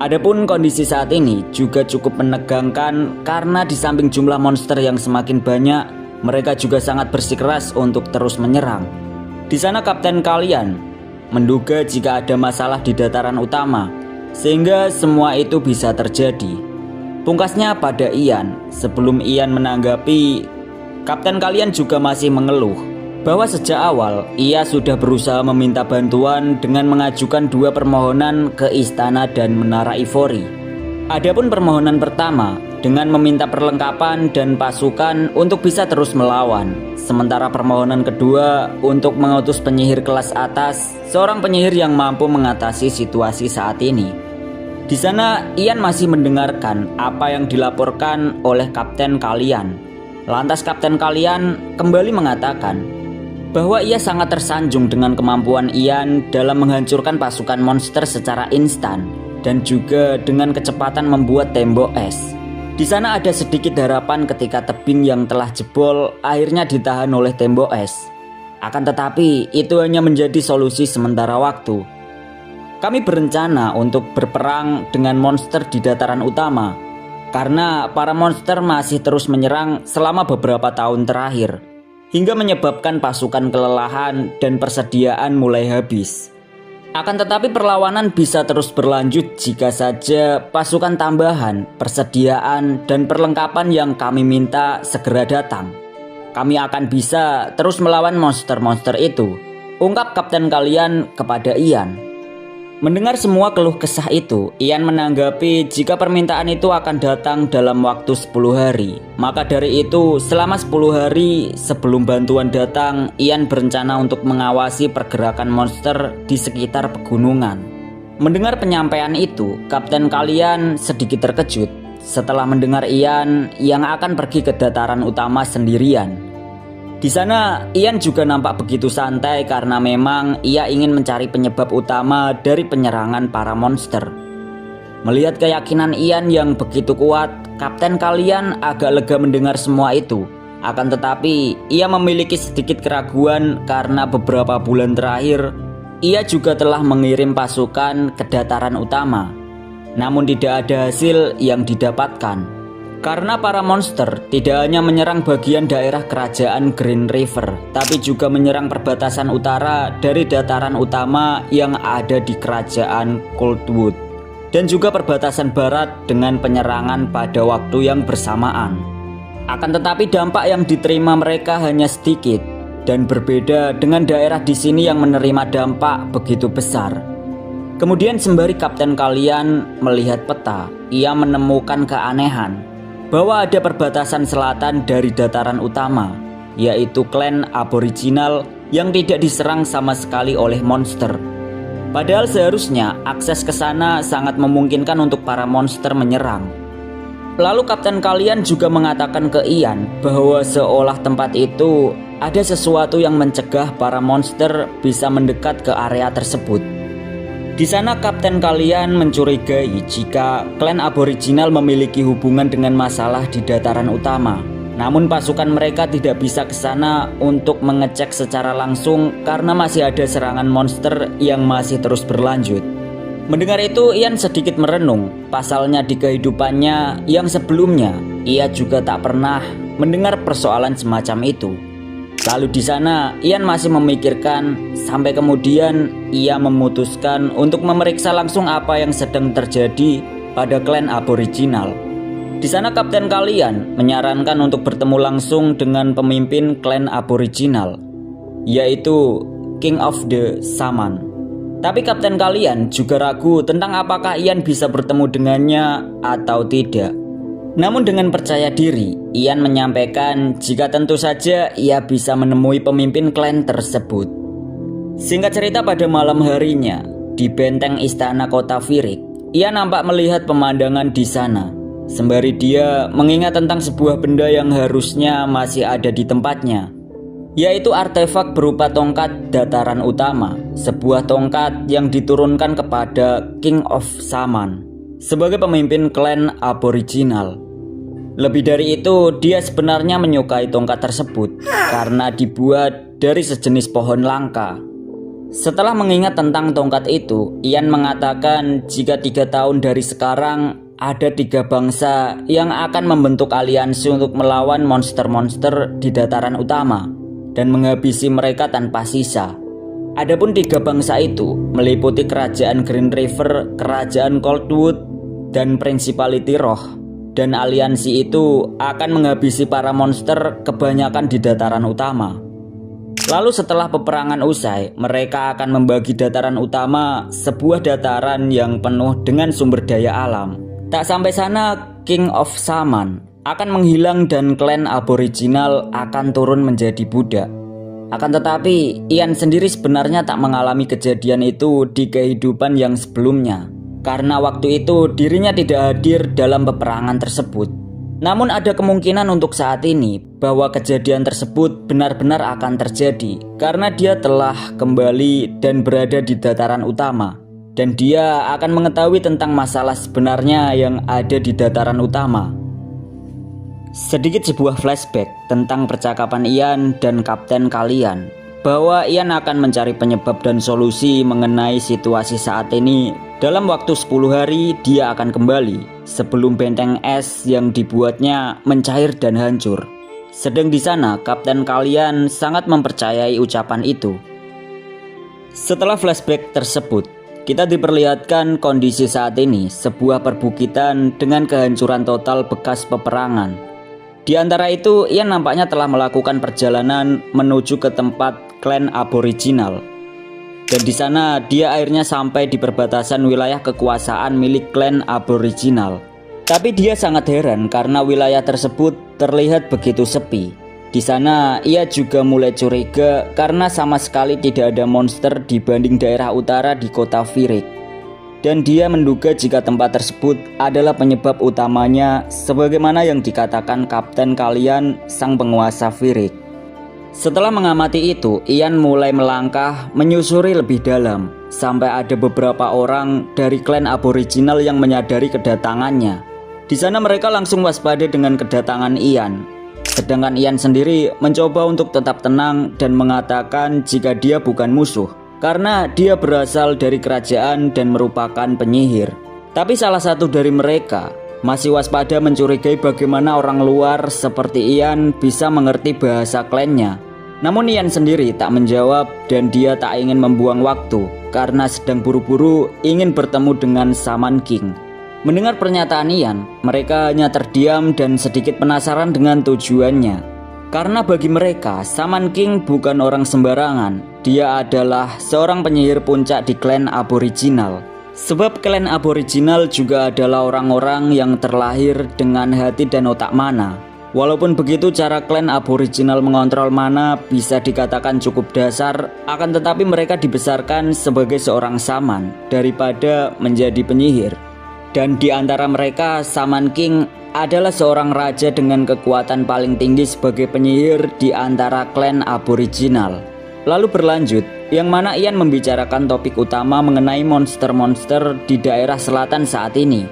Adapun kondisi saat ini juga cukup menegangkan karena di samping jumlah monster yang semakin banyak, mereka juga sangat bersikeras untuk terus menyerang. Di sana Kapten Kalian menduga jika ada masalah di dataran utama, sehingga semua itu bisa terjadi. Pungkasnya pada Ian. Sebelum Ian menanggapi, Kapten Kalian juga masih mengeluh bahwa sejak awal ia sudah berusaha meminta bantuan dengan mengajukan 2 permohonan ke istana dan menara Ivory. Adapun permohonan pertama dengan meminta perlengkapan dan pasukan untuk bisa terus melawan, sementara permohonan kedua untuk mengutus penyihir kelas atas, seorang penyihir yang mampu mengatasi situasi saat ini. Di sana Ian masih mendengarkan apa yang dilaporkan oleh Kapten Kalian. Lantas Kapten Kalian kembali mengatakan bahwa ia sangat tersanjung dengan kemampuan Ian dalam menghancurkan pasukan monster secara instan dan juga dengan kecepatan membuat tembok es. Di sana ada sedikit harapan ketika tebing yang telah jebol akhirnya ditahan oleh tembok es. Akan tetapi itu hanya menjadi solusi sementara waktu. Kami berencana untuk berperang dengan monster di dataran utama karena para monster masih terus menyerang selama beberapa tahun terakhir, hingga menyebabkan pasukan kelelahan dan persediaan mulai habis. Akan tetapi perlawanan bisa terus berlanjut jika saja pasukan tambahan, persediaan, dan perlengkapan yang kami minta segera datang. Kami akan bisa terus melawan monster-monster itu, ungkap Kapten Kalian kepada Ian. Mendengar semua keluh kesah itu, Ian menanggapi jika permintaan itu akan datang dalam waktu 10 hari. Maka dari itu, selama 10 hari sebelum bantuan datang, Ian berencana untuk mengawasi pergerakan monster di sekitar pegunungan. Mendengar penyampaian itu, Kapten Kalian sedikit terkejut setelah mendengar Ian yang akan pergi ke dataran utama sendirian. Di sana Ian juga nampak begitu santai karena memang ia ingin mencari penyebab utama dari penyerangan para monster. Melihat keyakinan Ian yang begitu kuat, Kapten Kalian agak lega mendengar semua itu. Akan tetapi ia memiliki sedikit keraguan karena beberapa bulan terakhir ia juga telah mengirim pasukan ke dataran utama. Namun tidak ada hasil yang didapatkan. Karena para monster tidak hanya menyerang bagian daerah kerajaan Green River, tapi juga menyerang perbatasan utara dari dataran utama yang ada di kerajaan Coldwood, dan juga perbatasan barat dengan penyerangan pada waktu yang bersamaan. Akan tetapi dampak yang diterima mereka hanya sedikit, dan berbeda dengan daerah di sini yang menerima dampak begitu besar. Kemudian sembari Kapten Kalian melihat peta, ia menemukan keanehan bahwa ada perbatasan selatan dari dataran utama, yaitu klan aboriginal yang tidak diserang sama sekali oleh monster. Padahal seharusnya akses ke sana sangat memungkinkan untuk para monster menyerang. Lalu Kapten Kalian juga mengatakan ke Ian bahwa seolah tempat itu ada sesuatu yang mencegah para monster bisa mendekat ke area tersebut. Di sana Kapten Kalian mencurigai jika klan aboriginal memiliki hubungan dengan masalah di dataran utama. Namun pasukan mereka tidak bisa ke sana untuk mengecek secara langsung karena masih ada serangan monster yang masih terus berlanjut. Mendengar itu Ian sedikit merenung. Pasalnya di kehidupannya yang sebelumnya ia juga tak pernah mendengar persoalan semacam itu. Lalu di sana Ian masih memikirkan sampai kemudian ia memutuskan untuk memeriksa langsung apa yang sedang terjadi pada klan aboriginal. Di sana Kapten Kalian menyarankan untuk bertemu langsung dengan pemimpin klan aboriginal. yaitu King of the Shaman. Tapi kapten kalian juga ragu tentang apakah Ian bisa bertemu dengannya atau tidak. Namun dengan percaya diri, Ian menyampaikan jika tentu saja ia bisa menemui pemimpin klan tersebut. Singkat cerita, pada malam harinya, di benteng istana kota Firik, Ian nampak melihat pemandangan di sana. Sembari dia mengingat tentang sebuah benda yang harusnya masih ada di tempatnya, yaitu artefak berupa tongkat dataran utama, sebuah tongkat yang diturunkan kepada King of Shaman sebagai pemimpin klan aboriginal. Lebih dari itu, dia sebenarnya menyukai tongkat tersebut karena dibuat dari sejenis pohon langka. Setelah mengingat tentang tongkat itu, Ian mengatakan jika 3 tahun dari sekarang ada 3 bangsa yang akan membentuk aliansi untuk melawan monster-monster di dataran utama dan menghabisi mereka tanpa sisa. Adapun 3 bangsa itu meliputi kerajaan Green River, kerajaan Coldwood, dan Principality Roh. Dan aliansi itu akan menghabisi para monster kebanyakan di dataran utama. Lalu setelah peperangan usai, mereka akan membagi dataran utama, sebuah dataran yang penuh dengan sumber daya alam. Tak sampai sana, King of Shaman akan menghilang dan klan aboriginal akan turun menjadi budak. Akan tetapi, Ian sendiri sebenarnya tak mengalami kejadian itu di kehidupan yang sebelumnya, karena waktu itu dirinya tidak hadir dalam peperangan tersebut. Namun ada kemungkinan untuk saat ini bahwa kejadian tersebut benar-benar akan terjadi karena dia telah kembali dan berada di dataran utama, dan dia akan mengetahui tentang masalah sebenarnya yang ada di dataran utama. Sedikit sebuah flashback tentang percakapan Ian dan kapten kalian, bahwa Ian akan mencari penyebab dan solusi mengenai situasi saat ini. Dalam waktu 10 hari dia akan kembali sebelum benteng es yang dibuatnya mencair dan hancur. Sedang di sana kapten kalian sangat mempercayai ucapan itu. Setelah flashback tersebut, kita diperlihatkan kondisi saat ini, sebuah perbukitan dengan kehancuran total bekas peperangan. Di antara itu, Ian nampaknya telah melakukan perjalanan menuju ke tempat klan aboriginal. Dan di sana dia akhirnya sampai di perbatasan wilayah kekuasaan milik klan aboriginal. Tapi dia sangat heran karena wilayah tersebut terlihat begitu sepi. Di sana ia juga mulai curiga karena sama sekali tidak ada monster dibanding daerah utara di kota Firik. Dan dia menduga jika tempat tersebut adalah penyebab utamanya, sebagaimana yang dikatakan kapten kalian, sang penguasa Firik. Setelah mengamati itu, Ian mulai melangkah menyusuri lebih dalam, sampai ada beberapa orang dari klan aboriginal yang menyadari kedatangannya. Di sana mereka langsung waspada dengan kedatangan Ian. Sedangkan Ian sendiri mencoba untuk tetap tenang dan mengatakan jika dia bukan musuh, karena dia berasal dari kerajaan dan merupakan penyihir. Tapi salah satu dari mereka masih waspada mencurigai bagaimana orang luar seperti Ian bisa mengerti bahasa klannya. Namun Ian sendiri tak menjawab dan dia tak ingin membuang waktu karena sedang buru-buru ingin bertemu dengan Shaman King. Mendengar pernyataan Ian, mereka hanya terdiam dan sedikit penasaran dengan tujuannya. Karena bagi mereka, Shaman King bukan orang sembarangan. Dia adalah seorang penyihir puncak di klan aboriginal. Sebab klan aboriginal juga adalah orang-orang yang terlahir dengan hati dan otak mana. Walaupun begitu, cara klan aboriginal mengontrol mana bisa dikatakan cukup dasar, akan tetapi mereka dibesarkan sebagai seorang shaman daripada menjadi penyihir. Dan di antara mereka, Shaman King adalah seorang raja dengan kekuatan paling tinggi sebagai penyihir di antara klan aboriginal. Lalu berlanjut, yang mana Ian membicarakan topik utama mengenai monster-monster di daerah selatan saat ini.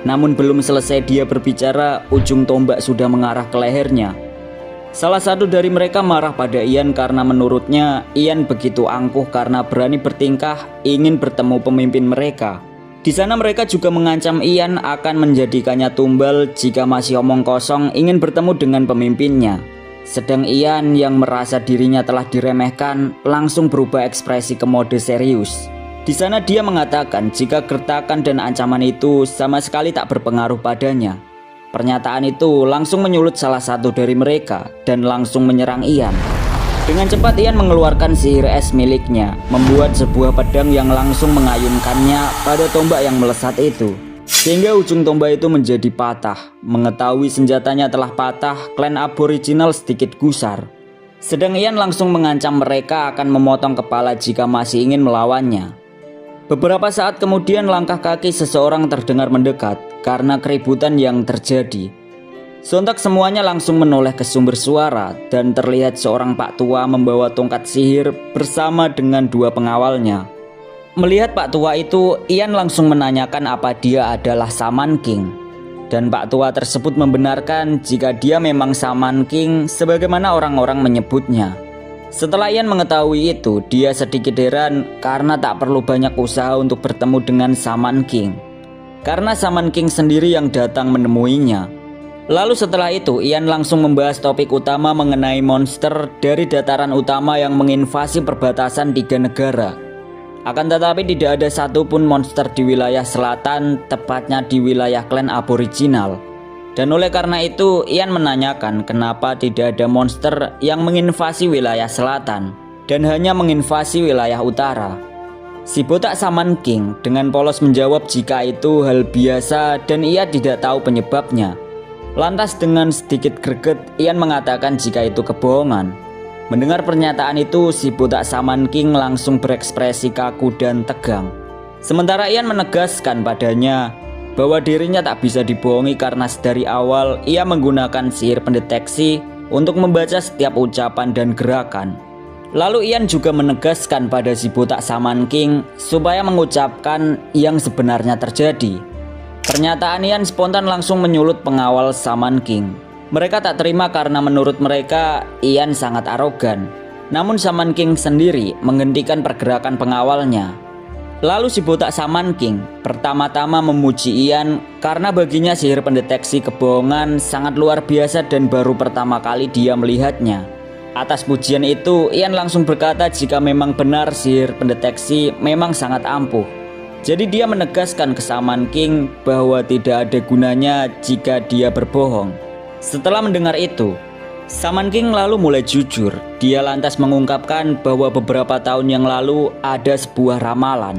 Namun belum selesai dia berbicara, ujung tombak sudah mengarah ke lehernya. Salah satu dari mereka marah pada Ian karena menurutnya Ian begitu angkuh karena berani bertingkah ingin bertemu pemimpin mereka. Di sana mereka juga mengancam Ian akan menjadikannya tumbal jika masih omong kosong ingin bertemu dengan pemimpinnya. Sedang Ian yang merasa dirinya telah diremehkan langsung berubah ekspresi ke mode serius. Di sana dia mengatakan jika gertakan dan ancaman itu sama sekali tak berpengaruh padanya. Pernyataan itu langsung menyulut salah satu dari mereka dan langsung menyerang Ian. Dengan cepat Ian mengeluarkan sihir es miliknya, membuat sebuah pedang yang langsung mengayunkannya pada tombak yang melesat itu. Sehingga ujung tombak itu menjadi patah. Mengetahui senjatanya telah patah, klan Aboriginal sedikit gusar. Sedang Ian langsung mengancam mereka akan memotong kepala jika masih ingin melawannya. Beberapa saat kemudian langkah kaki seseorang terdengar mendekat karena keributan yang terjadi. Sontak semuanya langsung menoleh ke sumber suara dan terlihat seorang pak tua membawa tongkat sihir bersama dengan dua pengawalnya. Melihat pak tua itu, Ian langsung menanyakan apa dia adalah Shaman King. Dan pak tua tersebut membenarkan jika dia memang Shaman King sebagaimana orang-orang menyebutnya. Setelah Ian mengetahui itu, dia sedikit heran karena tak perlu banyak usaha untuk bertemu dengan Shaman King. Karena Shaman King sendiri yang datang menemuinya. Lalu setelah itu, Ian langsung membahas topik utama mengenai monster dari dataran utama yang menginvasi perbatasan 3 negara. Akan tetapi tidak ada satupun monster di wilayah selatan, tepatnya di wilayah klan Aboriginal. Dan oleh karena itu, Ian menanyakan kenapa tidak ada monster yang menginvasi wilayah selatan dan hanya menginvasi wilayah utara. Si botak Shaman King dengan polos menjawab jika itu hal biasa dan ia tidak tahu penyebabnya. Lantas dengan sedikit greget, Ian mengatakan jika itu kebohongan. Mendengar pernyataan itu, si botak Shaman King langsung berekspresi kaku dan tegang. Sementara Ian menegaskan padanya bahwa dirinya tak bisa dibohongi karena dari awal ia menggunakan sihir pendeteksi untuk membaca setiap ucapan dan gerakan. Lalu Ian juga menegaskan pada si botak Shaman King supaya mengucapkan yang sebenarnya terjadi. Pernyataan Ian spontan langsung menyulut pengawal Shaman King. Mereka tak terima karena menurut mereka Ian sangat arogan. Namun Shaman King sendiri menghentikan pergerakan pengawalnya. Lalu si botak Shaman King pertama-tama memuji Ian karena baginya sihir pendeteksi kebohongan sangat luar biasa dan baru pertama kali dia melihatnya. Atas pujian itu, Ian langsung berkata jika memang benar sihir pendeteksi memang sangat ampuh. Jadi dia menegaskan ke Shaman King bahwa tidak ada gunanya jika dia berbohong. Setelah mendengar itu, Shaman King lalu mulai jujur. Dia lantas mengungkapkan bahwa beberapa tahun yang lalu ada sebuah ramalan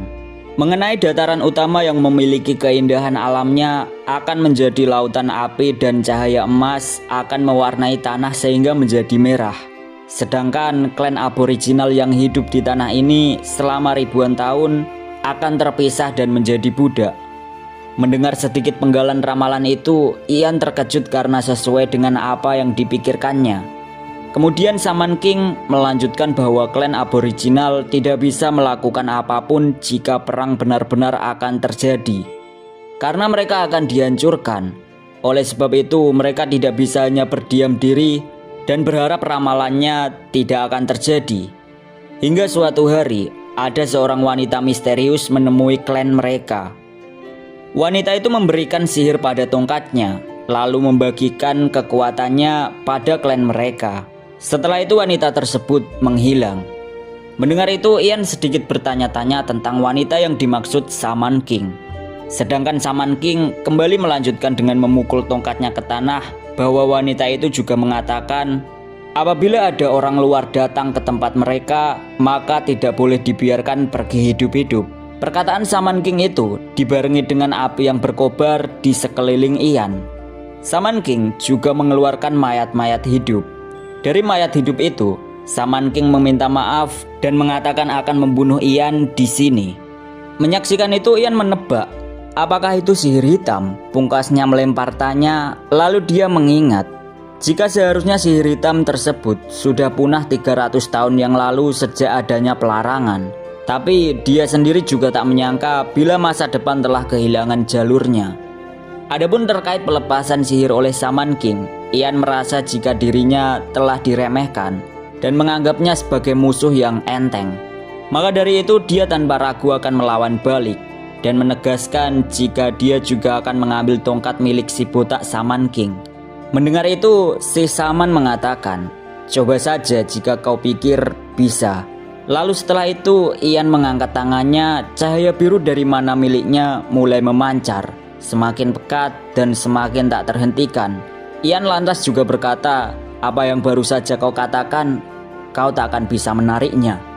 mengenai dataran utama yang memiliki keindahan alamnya akan menjadi lautan api dan cahaya emas akan mewarnai tanah sehingga menjadi merah. Sedangkan klan Aboriginal yang hidup di tanah ini selama ribuan tahun akan terpisah dan menjadi budak. Mendengar sedikit penggalan ramalan itu, Ian terkejut karena sesuai dengan apa yang dipikirkannya. Kemudian Shaman King melanjutkan bahwa klan Aboriginal tidak bisa melakukan apapun jika perang benar-benar akan terjadi, karena mereka akan dihancurkan. Oleh sebab itu, mereka tidak bisa hanya berdiam diri dan berharap ramalannya tidak akan terjadi. Hingga suatu hari, ada seorang wanita misterius menemui klan mereka. Wanita itu memberikan sihir pada tongkatnya, lalu membagikan kekuatannya pada klan mereka. Setelah itu wanita tersebut menghilang. Mendengar itu, Ian sedikit bertanya-tanya tentang wanita yang dimaksud Shaman King. Sedangkan Shaman King kembali melanjutkan dengan memukul tongkatnya ke tanah bahwa wanita itu juga mengatakan apabila ada orang luar datang ke tempat mereka, maka tidak boleh dibiarkan pergi hidup-hidup. Perkataan Shaman King itu dibarengi dengan api yang berkobar di sekeliling Ian. Shaman King juga mengeluarkan mayat-mayat hidup. Dari mayat hidup itu, Shaman King meminta maaf dan mengatakan akan membunuh Ian di sini. Menyaksikan itu, Ian menebak apakah itu sihir hitam. Pungkasnya melempar tanya, lalu dia mengingat jika seharusnya sihir hitam tersebut sudah punah 300 tahun yang lalu sejak adanya pelarangan. Tapi dia sendiri juga tak menyangka bila masa depan telah kehilangan jalurnya. Adapun terkait pelepasan sihir oleh Shaman King, Ian merasa jika dirinya telah diremehkan dan menganggapnya sebagai musuh yang enteng. Maka dari itu dia tanpa ragu akan melawan balik dan menegaskan jika dia juga akan mengambil tongkat milik si botak Shaman King. Mendengar itu, si Shaman mengatakan, "Coba saja jika kau pikir bisa." Lalu setelah itu, Ian mengangkat tangannya, cahaya biru dari mana miliknya mulai memancar, semakin pekat dan semakin tak terhentikan. Ian lantas juga berkata, "Apa yang baru saja kau katakan?" kau tak akan bisa menariknya.